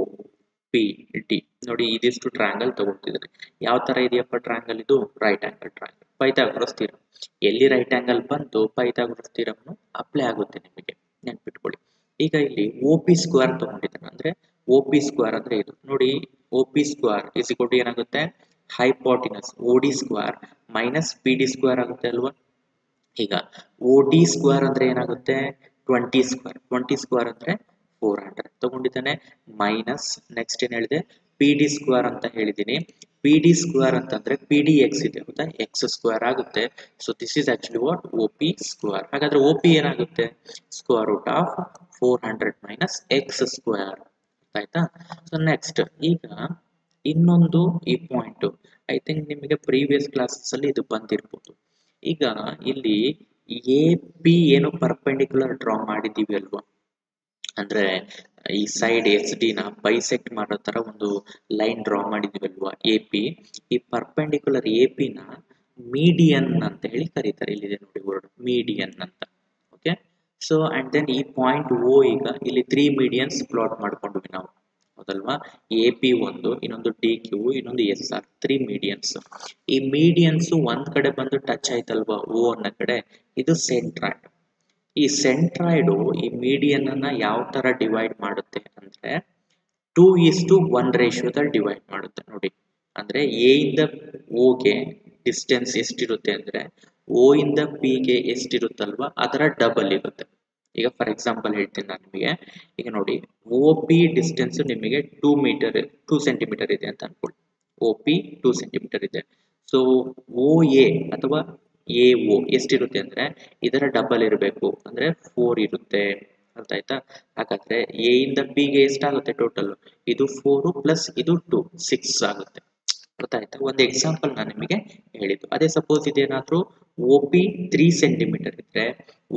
S1: ಪಿ ಡಿ, ನೋಡಿ ಇದಿಷ್ಟು ಟ್ರಯಾಂಗಲ್ ತಗೊಳ್ತಿದ್ದಾರೆ. ಯಾವ ತರ ಇದೆಯಪ್ಪ ಟ್ರಯಾಂಗಲ್, ಇದು right angle triangle, Pythagoras theorem. ಎಲ್ಲಿ ರೈಟ್ ಆಂಗಲ್ ಬಂತು ಪೈಥಾಗೊರಸ್ ಥಿಯರಂ ಅಪ್ಲೈ ಆಗುತ್ತೆ, ನಿಮಗೆ ನೆನ್ಪಿಟ್ಕೊಳ್ಳಿ. ಈಗ ಇಲ್ಲಿ ಒ ಪಿ ಸ್ಕ್ವೇರ್ ತಗೊಂಡಿದ್ದಾನೆ, ಅಂದ್ರೆ ಒ ಪಿ ಸ್ಕ್ವೇರ್ ಅಂದ್ರೆ ಇದು ನೋಡಿ, O P square is equal to ಏನಾಗುತ್ತೆ, hypotenuse O D square minus P D square ಆಗುತ್ತೆ ಅಲ್ವಾ. ಈಗ ಓ ಡಿ ಸ್ಕ್ವೇರ್ ಅಂದ್ರೆ ಏನಾಗುತ್ತೆ, 20 ಸ್ಕ್ವೇರ್, 20 ಸ್ಕ್ವೇರ್ ಅಂದ್ರೆ 400 ತಗೊಂಡಿದ್ದಾನೆ, ಮೈನಸ್ ನೆಕ್ಸ್ಟ್ ಏನ್ ಹೇಳಿದೆ, ಪಿ ಡಿ ಸ್ಕ್ವೇರ್ ಅಂತ ಹೇಳಿದೀನಿ. ಪಿ ಡಿ ಸ್ಕ್ವೇರ್ ಅಂತಂದ್ರೆ ಪಿ ಡಿ ಎಕ್ಸ್ ಇದೆ ಗೊತ್ತಾ, ಎಕ್ಸ್ ಸ್ಕ್ವೇರ್ ಆಗುತ್ತೆ. So this is actually what, O P square. ಹಾಗಾದ್ರೆ ಒ ಪಿ ಏನಾಗುತ್ತೆ, square root of 400 minus X square, ಆಯ್ತಾ. ಸೊ ನೆಕ್ಸ್ಟ್ ಈಗ ಇನ್ನೊಂದು ಈ ಪಾಯಿಂಟ್, ಐ ಥಿಂಕ್ ನಿಮಗೆ ಪ್ರೀವಿಯಸ್ ಕ್ಲಾಸಸ್ ಅಲ್ಲಿ ಇದು ಬಂದಿರ್ಬೋದು. ಈಗ ಇಲ್ಲಿ ಎ ಪಿ ಏನು ಪರ್ಪೆಂಡಿಕ್ಯುಲರ್ ಡ್ರಾ ಮಾಡಿದೀವಿ ಅಲ್ವಾ, ಅಂದ್ರೆ ಈ ಸೈಡ್ ಎಸ್ ಡಿ ನ ಬೈಸೆಕ್ಟ್ ಮಾಡೋ ತರ ಒಂದು ಲೈನ್ ಡ್ರಾ ಮಾಡಿದೀವಿ ಅಲ್ವಾ ಎ ಪಿ. ಈ ಪರ್ಪೆಂಡಿಕ್ಯುಲರ್ ಎ ಪಿ ನ ಮೀಡಿಯನ್ ಅಂತ ಹೇಳಿ ಕರೀತಾರೆ, ಇಲ್ಲಿದೆ ನೋಡಿ ವರ್ಡ್ ಮೀಡಿಯನ್ ಅಂತ. ಓಕೆ, ಸೊ ಅಂಡ್ ದೆನ್ ಈ ಪಾಯಿಂಟ್ ಓ, ಈಗ ಇಲ್ಲಿ 3 ಮೀಡಿಯನ್ಸ್ ಪ್ಲಾಟ್ ಮಾಡ್ಕೊಂಡ್ವಿ ನಾವು, ಹೌದಲ್ವಾ. ಎ ಪಿ ಒಂದು, ಇನ್ನೊಂದು ಡಿ ಕ್ಯೂ, ಇನ್ನೊಂದು ಎಸ್ ಆರ್, 3 ಮೀಡಿಯನ್ಸ್. ಈ ಮೀಡಿಯನ್ಸ್ ಒಂದ್ ಕಡೆ ಬಂದು ಟಚ್ ಆಯ್ತಲ್ವಾ ಓ ಅನ್ನೋ ಕಡೆ, ಇದು ಸೆಂಟ್ರಾಯ್ಡ್. ಈ ಸೆಂಟ್ರಾಯ್ಡ್ ಈ ಮೀಡಿಯನ್ ಅನ್ನ ಯಾವ ತರ ಡಿವೈಡ್ ಮಾಡುತ್ತೆ ಅಂದ್ರೆ 2:1 ರೇಷಿಯೋದಲ್ಲಿ ಡಿವೈಡ್ ಮಾಡುತ್ತೆ ನೋಡಿ. ಅಂದ್ರೆ ಎ ಇಂದ ಓ ಗೆ ಡಿಸ್ಟೆನ್ಸ್ ಎಷ್ಟಿರುತ್ತೆ ಅಂದ್ರೆ ಓ ಇಂದ ಪಿ ಗೆ ಎಷ್ಟಿರುತ್ತಲ್ವಾ ಅದರ ಡಬಲ್ ಇರುತ್ತೆ. ಈಗ ಫಾರ್ ಎಕ್ಸಾಂಪಲ್ ಹೇಳ್ತೀನಿ ನಾನು ನಿಮಗೆ, ಈಗ ನೋಡಿ ಓ ಪಿ ಡಿಸ್ಟೆನ್ಸ್ ನಿಮಗೆ 2 ಸೆಂಟಿಮೀಟರ್ ಇದೆ ಅಂತ ಅನ್ಕೊಳ್ಳಿ, ಓ ಪಿ 2 ಸೆಂಟಿಮೀಟರ್ ಇದೆ. ಸೊ ಓ ಎ ಅಥವಾ ಎ ಓ ಎಷ್ಟಿರುತ್ತೆ ಅಂದ್ರೆ ಇದರ ಡಬಲ್ ಇರಬೇಕು, ಅಂದ್ರೆ 4 ಇರುತ್ತೆ, ಅರ್ಥ ಆಯ್ತಾ. ಹಾಗಾದ್ರೆ ಎ ಇಂದ ಪಿ ಗೆ ಎಷ್ಟಾಗುತ್ತೆ ಟೋಟಲ್, ಇದು 4 ಪ್ಲಸ್ ಇದು 2 6 ಆಗುತ್ತೆ, ಅರ್ಥ ಆಯ್ತಾ. ಒಂದು ಎಕ್ಸಾಂಪಲ್ ನಾನು ನಿಮಗೆ ಹೇಳಿದ್ದು. ಅದೇ ಸಪೋಸ್ ಇದೇನಾದ್ರೂ ಓ ಪಿ 3 ಸೆಂಟಿಮೀಟರ್ ಇದ್ರೆ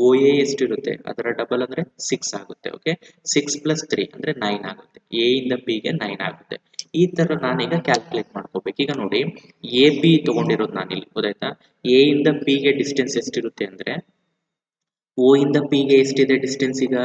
S1: ಓ ಎ ಎಷ್ಟಿರುತ್ತೆ ಅದರ ಡಬಲ್ ಅಂದ್ರೆ 6 ಆಗುತ್ತೆ. ಓಕೆ, 6 ಪ್ಲಸ್ 3 ಅಂದ್ರೆ 9 ಆಗುತ್ತೆ, ಎ ಇಂದ ಪಿ ಗೆ 9 ಆಗುತ್ತೆ. ಈ ತರ ನಾನೀಗ ಕ್ಯಾಲ್ಕುಲೇಟ್ ಮಾಡ್ಕೋಬೇಕು. ಈಗ ನೋಡಿ ಎ ಪಿ ತಗೊಂಡಿರೋದು ನಾನಿಲ್ಲಿ, ಗೊತ್ತಾಯ್ತಾ. ಎ ಇಂದ ಪಿ ಗೆ ಡಿಸ್ಟೆನ್ಸ್ ಎಷ್ಟಿರುತ್ತೆ ಅಂದ್ರೆ ಓ ಇಂದ ಪಿ ಗೆ ಎಷ್ಟಿದೆ ಡಿಸ್ಟೆನ್ಸ್, ಈಗ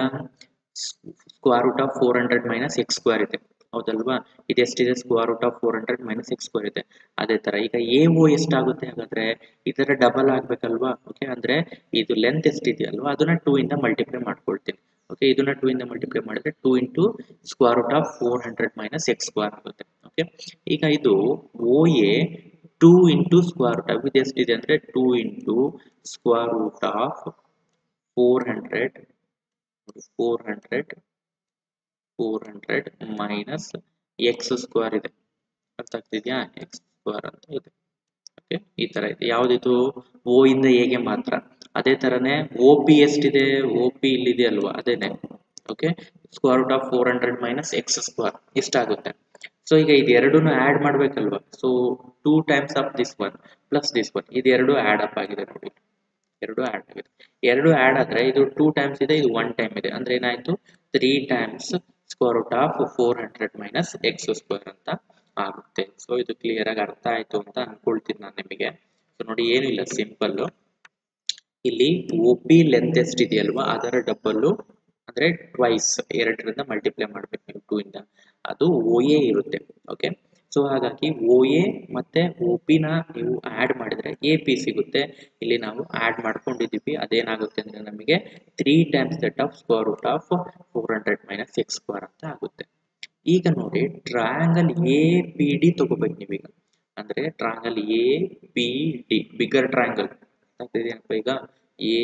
S1: square root of 400 minus X square ಇದೆ, ಹೌದಲ್ವಾ. ಇದು ಎಷ್ಟಿದೆ, square root of 400 minus X square ಇದೆ. ಅದೇ ತರ ಈಗ ಎ ಓ ಎಷ್ಟಾಗುತ್ತೆ, ಹಾಗಾದ್ರೆ ಇದರ ಡಬಲ್ ಆಗ್ಬೇಕಲ್ವಾ. ಓಕೆ, ಅಂದ್ರೆ ಇದು ಲೆಂತ್ ಎಷ್ಟಿದೆಯಲ್ವಾ ಅದನ್ನ 2 ಇಂದ ಮಲ್ಟಿಪ್ಲೈ ಮಾಡ್ಕೊಳ್ತೀನಿ. ಓಕೆ, ಇದನ್ನ 2 ಇಂದ ಮಲ್ಟಿಪ್ಲೈ ಮಾಡಿದ್ರೆ 2 into square root of 400 minus X square ಆಗುತ್ತೆ. ಓಕೆ, ಈಗ ಇದು O A 2 into square root of ಇದು ಎಷ್ಟಿದೆ ಅಂದ್ರೆ 2 into square root of 400 minus X square ಇದೆ, ಅರ್ಥ ಆಗ್ತಿದ್ಯಾ, ಎಕ್ಸ್ ಸ್ಕ್ವೇರ್ ಅಂತ ಇದೆ. ಓಕೆ, ಈ ತರ ಇದೆ. ಯಾವ್ದಿದು, ಓ ಇಂದ ಎಗೆ ಮಾತ್ರ. ಅದೇ ತರನೇ ಓ ಪಿ ಎಷ್ಟಿದೆ, ಓ ಪಿ ಇಲ್ಲಿದೆ ಅಲ್ವಾ, ಅದೇನೆ. Okay, square root of 400 minus X square ಇಷ್ಟಾಗುತ್ತೆ. ಸೊ ಈಗ ಇದು ಎರಡನ್ನು ಆಡ್ ಮಾಡ್ಬೇಕಲ್ವಾ. So 2 times of this one plus this one, ಇದು ಎರಡು ಆಡ್ ಅಪ್ ಆಗಿದೆ ನೋಡಿ, ಎರಡು ಆಡ್ ಆಗಿದೆ. ಎರಡು ಆಡ್ ಆದ್ರೆ ಇದು 2 ಟೈಮ್ಸ್ ಇದೆ, ಇದು 1 ಟೈಮ್ ಇದೆ, ಅಂದ್ರೆ ಏನಾಯ್ತು 3 times square root of 400 minus X square ಅಂತ ಆಗುತ್ತೆ. ಸೊ ಇದು ಕ್ಲಿಯರ್ ಆಗಿ ಅರ್ಥ ಆಯ್ತು ಅಂತ ಅನ್ಕೊಳ್ತೀನಿ ನಾನು ನಿಮಗೆ. ಸೊ ನೋಡಿ ಏನಿಲ್ಲ, ಸಿಂಪಲ್. ಇಲ್ಲಿ ಒ ಪಿ ಲೆಂತ್ ಎಷ್ಟಿದೆಯಲ್ವಾ ಅದರ ಡಬಲ್ ಅಂದ್ರೆ ಟ್ವೈಸ್, 2ರಿಂದ ಮಲ್ಟಿಪ್ಲೈ ಮಾಡ್ಬೇಕು ನೀವು 2 ಇಂದ, ಅದು ಓ ಎ ಇರುತ್ತೆ. ಓಕೆ, ಸೊ ಹಾಗಾಗಿ ಒ ಎ ಮತ್ತೆ ಒ ಪಿ ನ ನೀವು ಆಡ್ ಮಾಡಿದ್ರೆ ಎ ಪಿ ಸಿಗುತ್ತೆ. ಇಲ್ಲಿ ನಾವು ಆಡ್ ಮಾಡ್ಕೊಂಡಿದ್ದೀವಿ, ಅದೇನಾಗುತ್ತೆ ಅಂದ್ರೆ ನಮಗೆ 3 times that of square root of 400 minus X square ಅಂತ ಆಗುತ್ತೆ. ಈಗ ನೋಡಿ ಟ್ರಯಾಂಗಲ್ ಎ ಪಿ ಡಿ ತಗೋಬೇಕು ನೀವೀಗ. ಅಂದ್ರೆ triangle A P D bigger triangle ಈಗ ಎ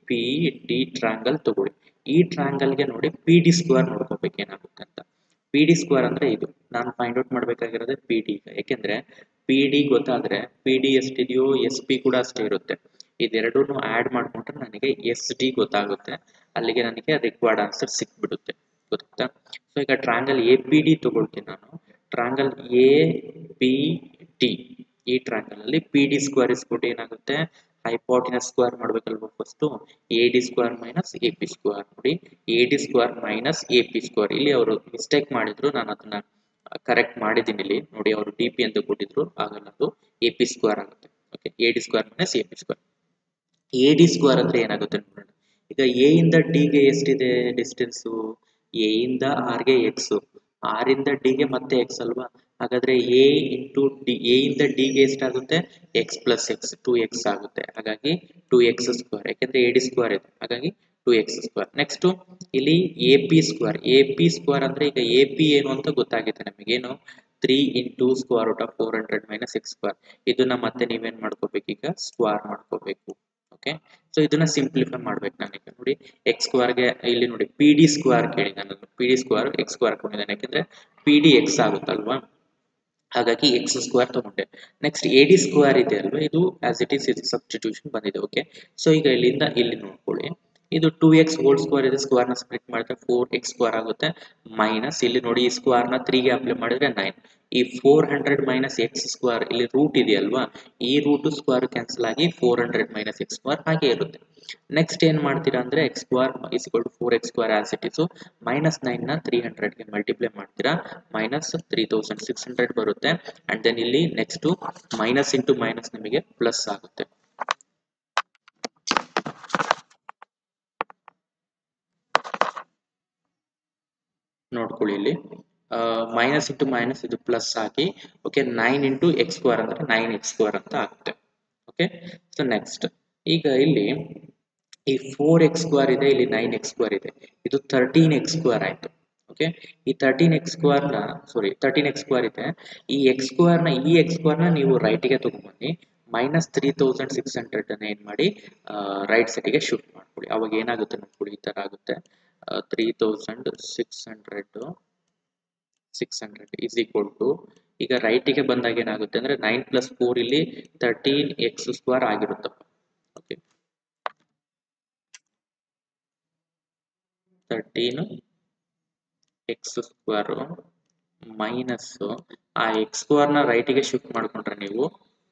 S1: ಪಿ ಡಿ ಟ್ರಯಾಂಗಲ್ ತಗೊಳ್ಳಿ. ಈ ಟ್ರಯಾಂಗಲ್ಗೆ ನೋಡಿ ಪಿ ಡಿ ಸ್ಕ್ವೇರ್ ನೋಡ್ಕೋಬೇಕು ಏನಾಗುತ್ತೆ ಅಂತ. ಪಿ ಡಿ ಸ್ಕ್ವೇರ್ ಅಂದ್ರೆ ಇದು ನಾನು ಫೈಂಡ್ ಔಟ್ ಮಾಡ್ಬೇಕಾಗಿರೋದೇ ಪಿ ಡಿ. ಯಾಕೆಂದ್ರೆ ಪಿ ಡಿ ಗೊತ್ತಾದ್ರೆ ಪಿ ಡಿ ಎಷ್ಟಿದೆಯೋ ಎಸ್ ಪಿ ಕೂಡ ಅಷ್ಟೇ ಇರುತ್ತೆ. ಇದೆರಡೂ ಆಡ್ ಮಾಡ್ಕೊಂಡ್ರೆ ನನಗೆ ಎಸ್ ಡಿ ಗೊತ್ತಾಗುತ್ತೆ. ಅಲ್ಲಿಗೆ ನನಗೆ ರಿಕ್ವೈರ್ಡ್ ಆನ್ಸರ್ ಸಿಕ್ಬಿಡುತ್ತೆ, ಗೊತ್ತಾ. ಸೊ ಈಗ ಟ್ರಯಾಂಗಲ್ ಎ ಪಿ ಡಿ ತಗೊಳ್ತೀನಿ ನಾನು. ಟ್ರಯಾಂಗಲ್ ಎ ಪಿ ಡಿ ಈ ಟ್ರಯಾಂಗಲ್ ಅಲ್ಲಿ ಪಿ ಡಿ ಸ್ಕ್ವೇರ್ ಇಸ್ಬಿಟ್ಟು ಏನಾಗುತ್ತೆ, ಹೈಪೋಟಿನಸ್ ಸ್ಕ್ವೇರ್ ಮಾಡ್ಬೇಕಲ್ವಾ first. A D square minus A P square. ನೋಡಿ A D square minus A P square. ಇಲ್ಲಿ ಅವರು ಮಿಸ್ಟೇಕ್ ಮಾಡಿದ್ರು, ನಾನು ಅದನ್ನ ಕರೆಕ್ಟ್ ಮಾಡಿದ್ದೀನಿ. ಇಲ್ಲಿ ನೋಡಿ ಅವರು ಡಿ ಪಿ ಅಂತ ಕೊಟ್ಟಿದ್ರು, ಆಗಲ್ಲ, ಅದು ಎ ಪಿ ಸ್ಕ್ವೇರ್ ಆಗುತ್ತೆ. Okay, A D square minus A P square. A D square ಅಂದ್ರೆ ಏನಾಗುತ್ತೆ ನೋಡೋಣ. ಈಗ ಎ ಇಂದ ಡಿ ಗೆ ಎಷ್ಟಿದೆ ಡಿಸ್ಟೆನ್ಸು, ಎ ಇಂದ ಆರ್ ಗೆ ಎಕ್ಸ್, ಆರ್ ಇಂದ ಡಿ ಗೆ ಮತ್ತೆ ಎಕ್ಸ್ ಅಲ್ವಾ. ಹಾಗಾದ್ರೆ ಎ ಇಂಟು ಡಿ, ಎ ಇಂದ ಡಿ ಗೆ ಎಷ್ಟಾಗುತ್ತೆ, ಎಕ್ಸ್ ಪ್ಲಸ್ ಎಕ್ಸ್ 2x ಆಗುತ್ತೆ. ಹಾಗಾಗಿ 2x ಸ್ಕ್ವೇರ್, ಯಾಕೆಂದ್ರೆ ಎ ಡಿ ಸ್ಕ್ವೇರ್ ಇದೆ, ಹಾಗಾಗಿ 2x ಸ್ಕ್ವೇರ್. ನೆಕ್ಸ್ಟ್ ಇಲ್ಲಿ A P square. A P square ಅಂದ್ರೆ ಈಗ ಎ ಪಿ ಏನು ಅಂತ ಗೊತ್ತಾಗಿದೆ ನಮಗೇನು, 3 into square root of 400 minus X square. ಇದನ್ನ ಮತ್ತೆ ನೀವೇನ್ ಮಾಡ್ಕೋಬೇಕು, ಈಗ ಸ್ಕ್ವೇರ್ ಮಾಡ್ಕೋಬೇಕು. ಓಕೆ, ಸೊ ಇದನ್ನ ಸಿಂಪ್ಲಿಫೈ ಮಾಡ್ಬೇಕು ನಾನೀಗ. ನೋಡಿ ಎಕ್ಸ್ ಸ್ಕ್ವೇರ್ಗೆ ಇಲ್ಲಿ ನೋಡಿ ಪಿ ಡಿ ಸ್ಕ್ವೇರ್ ಕೇಳಿ, ನಾನು P D square X square ಕೊಂಡಿದ್ದೇನೆ, ಯಾಕೆಂದ್ರೆ ಪಿ ಡಿ ಎಕ್ಸ್ ಆಗುತ್ತಲ್ವಾ, ಹಾಗಾಗಿ ಎಕ್ಸ್ ಸ್ಕ್ವೇರ್ ತಗೊಂಡೆ. ನೆಕ್ಸ್ಟ್ ಎ ಡಿ ಸ್ಕ್ವೇರ್ ಇದೆ ಅಲ್ವಾ, ಇದು ಆಸ್ ಇಟ್ ಈಸ್ ಸಬ್ಸ್ಟಿಟ್ಯೂಷನ್ ಬಂದಿದೆ. ಓಕೆ, ಸೊ ಈಗ ಇಲ್ಲಿಂದ ಇಲ್ಲಿ ನೋಡ್ಕೊಳ್ಳಿ, ಇದು 2x ಹೋಲ್ ಸ್ಕ್ವೇರ್ ಇದೆ, ಸ್ಕ್ವೇರ್ ನ ಸ್ಪ್ಲಿಟ್ ಮಾಡಿದ್ರೆ 4x ಸ್ಕ್ವೇರ್ ಆಗುತ್ತೆ. ಮೈನಸ್ ಇಲ್ಲಿ ನೋಡಿ ಈ ಸ್ಕ್ವೇರ್ ನ 3 ಗೆ ಅಪ್ಲೈ ಮಾಡಿದ್ರೆ 9. ಈ 400 ಮೈನಸ್ ಎಕ್ಸ್ ಸ್ಕ್ವೇರ್ ಇಲ್ಲಿ ರೂಟ್ ಇದೆಯಲ್ವಾ, ಈ ರೂಟ್ ಸ್ಕ್ವೇರ್ ಕ್ಯಾನ್ಸಲ್ ಆಗಿ 400 ಮೈನಸ್ ಎಕ್ಸ್ ಸ್ಕ್ವೇರ್ ಹಾಗೆ ಇರುತ್ತೆ. ನೆಕ್ಸ್ಟ್ ಏನ್ ಮಾಡ್ತೀರಾ ಅಂದ್ರೆ X square is equal to 4x square as it is, minus 9 ನ 300 ಗೆ ಮಲ್ಟಿಪ್ಲೈ ಮಾಡ್ತೀರಾ, ಮೈನಸ್ 3600 ಬರುತ್ತೆ. ಅಂಡ್ ದೆನ್ ಇಲ್ಲಿ ನೆಕ್ಸ್ಟ್ ಮೈನಸ್ ಇಂಟು ಮೈನಸ್ ನಿಮಗೆ ಪ್ಲಸ್ ಆಗುತ್ತೆ. ನೋಡ್ಕೊಳ್ಳಿ ಇಲ್ಲಿ ಮೈನಸ್ ಇಂಟು ಮೈನಸ್ ಇದು ಪ್ಲಸ್ ಆಗಿ, ಓಕೆ, 9 ಇಂಟು ಎಕ್ಸ್ ಸ್ಕ್ವೇರ್ ಅಂದ್ರೆ 9x ಸ್ಕ್ವೇರ್ ಅಂತ ಆಗುತ್ತೆ. ಓಕೆ, ಸೊ ನೆಕ್ಸ್ಟ್ ಈಗ ಇಲ್ಲಿ ಈ 4x ಸ್ಕ್ವೇರ್ ಇದೆ, ಇಲ್ಲಿ 9x ಸ್ಕ್ವೇರ್ ಇದೆ, ಇದು 13x ಸ್ಕ್ವೇರ್ ಆಯ್ತು. ಓಕೆ, ಈ 13x ಸ್ಕ್ವೇರ್ ನ ಸಾರಿ 13x ಸ್ಕ್ವೇರ್ ಇದೆ, ಈ ಎಕ್ಸ್ ಸ್ಕ್ವೇರ್ ನ ಈ ಎಕ್ಸ್ ಸ್ಕ್ವೇರ್ ನ ನೀವು ರೈಟ್ ಗೆ ತಗೊಂಡ್ಬನ್ನಿ, ಮೈನಸ್ 3600 ಅನ್ನ ಏನ್ ಮಾಡಿ ರೈಟ್ ಸೈಡ್ ಗೆ ಶಿಫ್ಟ್ ಮಾಡ್ಕೊಳ್ಳಿ. ಅವಾಗ ಏನಾಗುತ್ತೆ ನೋಡ್ಕೊಳ್ಳಿ, ಈ ತರ ಆಗುತ್ತೆ. 3600 ಈಸ್ ಈಕ್ವಲ್ ಟು, ಈಗ ರೈಟ್ ಗೆ ಬಂದಾಗ ಏನಾಗುತ್ತೆ ಅಂದ್ರೆ 9 ಪ್ಲಸ್ 4 ಇಲ್ಲಿ 13x ಸ್ಕ್ವೇರ್ ಆಗಿರುತ್ತಪ್ಪ. ಓಕೆ, 13x ಸ್ಕ್ವೇರ್ ಮೈನಸ್ ಆ ಎಕ್ಸ್ ಸ್ಕ್ವೇರ್ ನ ರೈಟ್ ಗೆ ಶಿಫ್ಟ್ ಮಾಡ್ಕೊಂಡ್ರೆ ನೀವು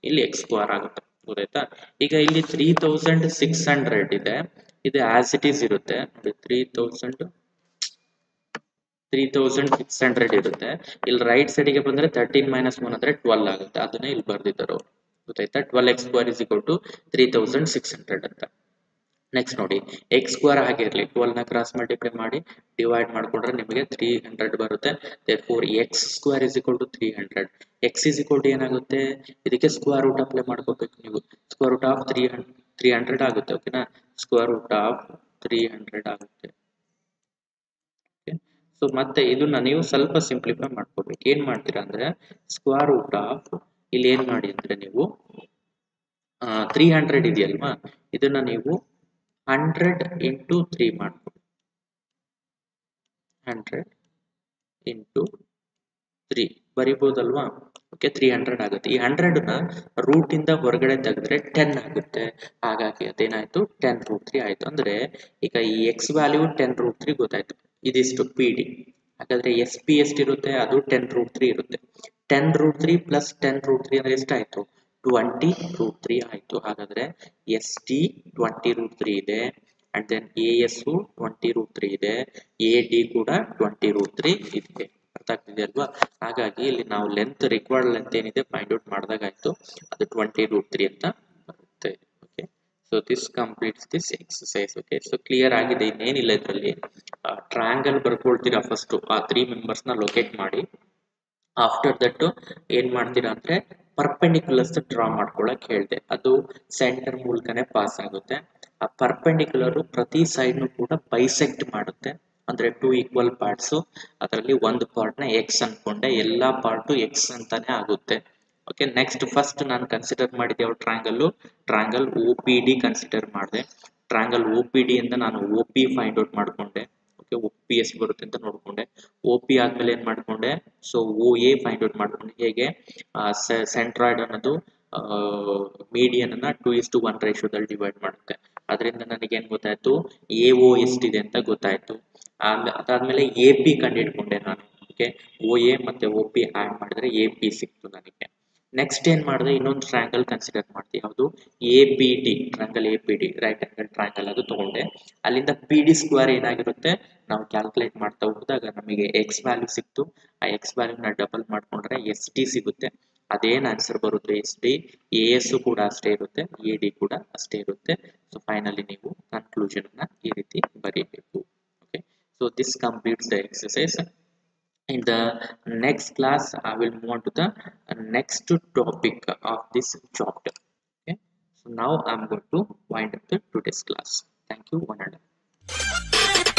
S1: ಇಲ್ಲಿ ಎಕ್ಸ್ ಸ್ಕ್ವೇರ್ ಆಗುತ್ತೆ, ಗೊತ್ತಾಯ್ತಾ. ಈಗ ಇಲ್ಲಿ 3600 ಇದೆ, ಇದು ಆಸ್ ಇಟ್ ಈಸ್ ಇರುತ್ತೆ ನೋಡಿ, 3600 ಇರುತ್ತೆ. ಇಲ್ಲಿ ರೈಟ್ ಸೈಡ್ ಗೆ ಬಂದ್ರೆ 13 ಮೈನಸ್ 1 ಅಂದ್ರೆ 12 ಆಗುತ್ತೆ, ಅದನ್ನ ಇಲ್ಲಿ ಬರ್ದಿದ್ದಾರೆ, ಗೊತ್ತಾಯ್ತಾ. 12x square is equal to 3600 ಅಂತ. ನೆಕ್ಸ್ಟ್ ನೋಡಿ ಎಕ್ಸ್ ಸ್ಕ್ವೇರ್ ಹಾಗೆ ಇರಲಿ, 12 ನ ಕ್ರಾಸ್ ಮಲ್ಟಿಪ್ಲೈ ಮಾಡಿ ಡಿವೈಡ್ ಮಾಡ್ಕೊಂಡ್ರೆ ನಿಮಗೆ 300 ಬರುತ್ತೆ. therefore x square is equal to 300. x is equal to ಏನಾಗುತ್ತೆ, ಇದಕ್ಕೆ ಸ್ಕ್ವೇರ್ ರೂಟ್ ಅಪ್ಲೈ ಮಾಡ್ಕೋಬೇಕು ನೀವು. ಸ್ಕ್ವೇರ್ ರೂಟ್ ಆಫ್ 300 ಆಗುತ್ತೆ. ಓಕೆನಾ, ಸ್ಕ್ವೇರ್ ರೂಟ್ ಆಫ್ 300 ಆಗುತ್ತೆ. ಸೊ ಮತ್ತೆ ಇದನ್ನ ನೀವು ಸ್ವಲ್ಪ ಸಿಂಪ್ಲಿಫೈ ಮಾಡ್ಕೋಬೇಕು. ಏನ್ ಮಾಡ್ತೀರಾ ಅಂದ್ರೆ ಸ್ಕ್ವೇರ್ ರೂಟ್ ಆಫ್ ಇಲ್ಲಿ ಏನ್ ಮಾಡಿ ಅಂದ್ರೆ ನೀವು 300 ಇದೆಯಲ್ವಾ, ಇದನ್ನ ನೀವು 100 ಇಂಟು 3 ಮಾಡ್ಕೊಳ್ಳಿ. 100 ಇಂಟು 3 ಬರಿಬಹುದಲ್ವಾ. ಓಕೆ, 300 ಆಗುತ್ತೆ. ಈ 100 ನ ರೂಟ್ ಇಂದ ಹೊರಗಡೆ ತೆಗೆದ್ರೆ 10 ಆಗುತ್ತೆ, ಹಾಗಾಗಿ ಅದೇನಾಯ್ತು 10√3 ಆಯ್ತು. ಅಂದ್ರೆ ಈಗ ಈ ಎಕ್ಸ್ ವ್ಯಾಲ್ಯೂ 10√3 ಗೊತ್ತಾಯ್ತು, ಇದಿಷ್ಟು ಪಿ ಡಿ. ಹಾಗಾದ್ರೆ ಎಸ್ ಪಿ ಎಷ್ಟಿರುತ್ತೆ, ಅದು 10√3 ಇರುತ್ತೆ. 10√3 ಪ್ಲಸ್ 10√3 ಅಂದ್ರೆ ಎಷ್ಟಾಯ್ತು, 20√3 ಆಯ್ತು. ಹಾಗಾದ್ರೆ ಎಸ್ ಟಿ 20√3 ಇದೆ, ಅಂಡ್ ದೆನ್ ಎ ಎಸ್ 20√3 ಇದೆ, ಎ ಡಿ ಕೂಡ 20√3 ಇದೆ. ಅರ್ಥ ಆಗ್ತಿದೆ ಅಲ್ವಾ. ಹಾಗಾಗಿ ಇಲ್ಲಿ ನಾವು ಲೆಂತ್, ರಿಕ್ವೈರ್ಡ್ ಲೆಂತ್ ಏನಿದೆ ಫೈಂಡ್ ಔಟ್ ಮಾಡಿದಾಗಾಯ್ತು, ಅದು 20√3 ಅಂತ ಬರುತ್ತೆ. Okay, so this completes this exercise. Okay, so clear ಆಗಿದೆ, ಇನ್ನೇನಿಲ್ಲ ಇದರಲ್ಲಿ. ಟ್ರಯಾಂಗಲ್ ಬರ್ಕೊಳ್ತೀರಾ ಫಸ್ಟ್, ಆ 3 ಮೆಂಬರ್ಸ್ ನ ಲೊಕೇಟ್ ಮಾಡಿ, ಆಫ್ಟರ್ ದಟ್ ಏನ್ ಮಾಡ್ತೀರಾ ಅಂದ್ರೆ ಪರ್ಪೆಂಡಿಕ್ಯುಲರ್ಸ್ ಡ್ರಾ ಮಾಡ್ಕೊಳಕ್ ಹೇಳ್ದೆ, ಅದು ಸೆಂಟರ್ ಮೂಲಕನೇ ಪಾಸ್ ಆಗುತ್ತೆ. ಆ ಪರ್ಪೆಂಡಿಕ್ಯುಲರ್ ಪ್ರತಿ ಸೈಡ್ನು ಕೂಡ ಬೈಸೆಕ್ಟ್ ಮಾಡುತ್ತೆ, ಅಂದ್ರೆ ಟೂ ಈಕ್ವಲ್ ಪಾರ್ಟ್ಸ್, ಅದರಲ್ಲಿ ಒಂದು ಪಾರ್ಟ್ ನ ಎಕ್ಸ್ ಅನ್ಕೊಂಡೆ, ಎಲ್ಲಾ ಪಾರ್ಟ್ ಎಕ್ಸ್ ಅಂತಾನೆ ಆಗುತ್ತೆ. ಓಕೆ, ನೆಕ್ಸ್ಟ್ ಫಸ್ಟ್ ನಾನು ಕನ್ಸಿಡರ್ ಮಾಡಿದೆ ಯಾವ triangle O P D consider ಮಾಡಿದೆ. ಟ್ರ್ಯಾಂಗಲ್ ಒ ಪಿ ಡಿ ಇಂದ ನಾನು ಒ ಪಿ ಫೈಂಡ್ ಔಟ್ ಮಾಡ್ಕೊಂಡೆ. ಓಕೆ, ಒ ಪಿ ಎಷ್ಟು ಬರುತ್ತೆ ಅಂತ ನೋಡ್ಕೊಂಡೆ. ಒ ಪಿ ಆದ್ಮೇಲೆ ಏನ್ ಮಾಡ್ಕೊಂಡೆ, so O A find out ಮಾಡ್ಕೊಂಡೆ. ಹೇಗೆ ಸೆಂಟ್ರಾಯ್ಡ್ ಅನ್ನೋದು ಮೀಡಿಯನ್ ಅನ್ನ 2:1 ರೇಷಿಯೋದಲ್ಲಿ ಡಿವೈಡ್ ಮಾಡುತ್ತೆ. ಅದರಿಂದ ನನಗೆ ಏನ್ ಗೊತ್ತಾಯ್ತು, ಎ ಒ ಎಷ್ಟಿದೆ ಅಂತ ಗೊತ್ತಾಯ್ತು. ಅದಾದ್ಮೇಲೆ ಎ ಪಿ ಕಂಡು ಹಿಡ್ಕೊಂಡೆ ನಾನು. ಓಕೆ, ಒ ಎ ಮತ್ತೆ ಒ ಪಿ ಆಡ್ ಮಾಡಿದ್ರೆ ಎ ಪಿ ಸಿಕ್ತು ನನಗೆ. ನೆಕ್ಸ್ಟ್ ಏನ್ ಮಾಡಿದೆ, ಇನ್ನೊಂದು ಟ್ರ್ಯಾಂಗಲ್ ಕನ್ಸಿಡರ್ ಮಾಡ್ತೀವಿ, ಯಾವುದು A P D, triangle A P D, right angle triangle, ಅದು ತಗೊಂಡೆ. ಅಲ್ಲಿಂದ ಪಿ ಡಿ ಸ್ಕ್ವೇರ್ ಏನಾಗಿರುತ್ತೆ ನಾವು ಕ್ಯಾಲ್ಕುಲೇಟ್ ಮಾಡ್ತಾ ಹೋದಾಗ ನಮಗೆ ಎಕ್ಸ್ ವ್ಯಾಲ್ಯೂ ಸಿಕ್ತು. ಆ ಎಕ್ಸ್ ವ್ಯಾಲ್ಯೂನ ಡಬಲ್ ಮಾಡ್ಕೊಂಡ್ರೆ ಎಸ್ ಡಿ ಸಿಗುತ್ತೆ. ಅದೇನ್ ಆನ್ಸರ್ ಬರುತ್ತೆ ಎಸ್ ಡಿ, ಎ ಎಸ್ ಕೂಡ ಅಷ್ಟೇ ಇರುತ್ತೆ, ಎ ಡಿ ಕೂಡ ಅಷ್ಟೇ ಇರುತ್ತೆ. ಸೊ ಫೈನಲಿ ನೀವು ಕನ್ಕ್ಲೂಷನ್ ಅನ್ನ ಈ ರೀತಿ ಬರೀಬೇಕು. Okay, so this completes the exercise. In the next class I will move on to the next topic of this chapter. Okay, so now I'm going to wind up the today's class. Thank you, one and all.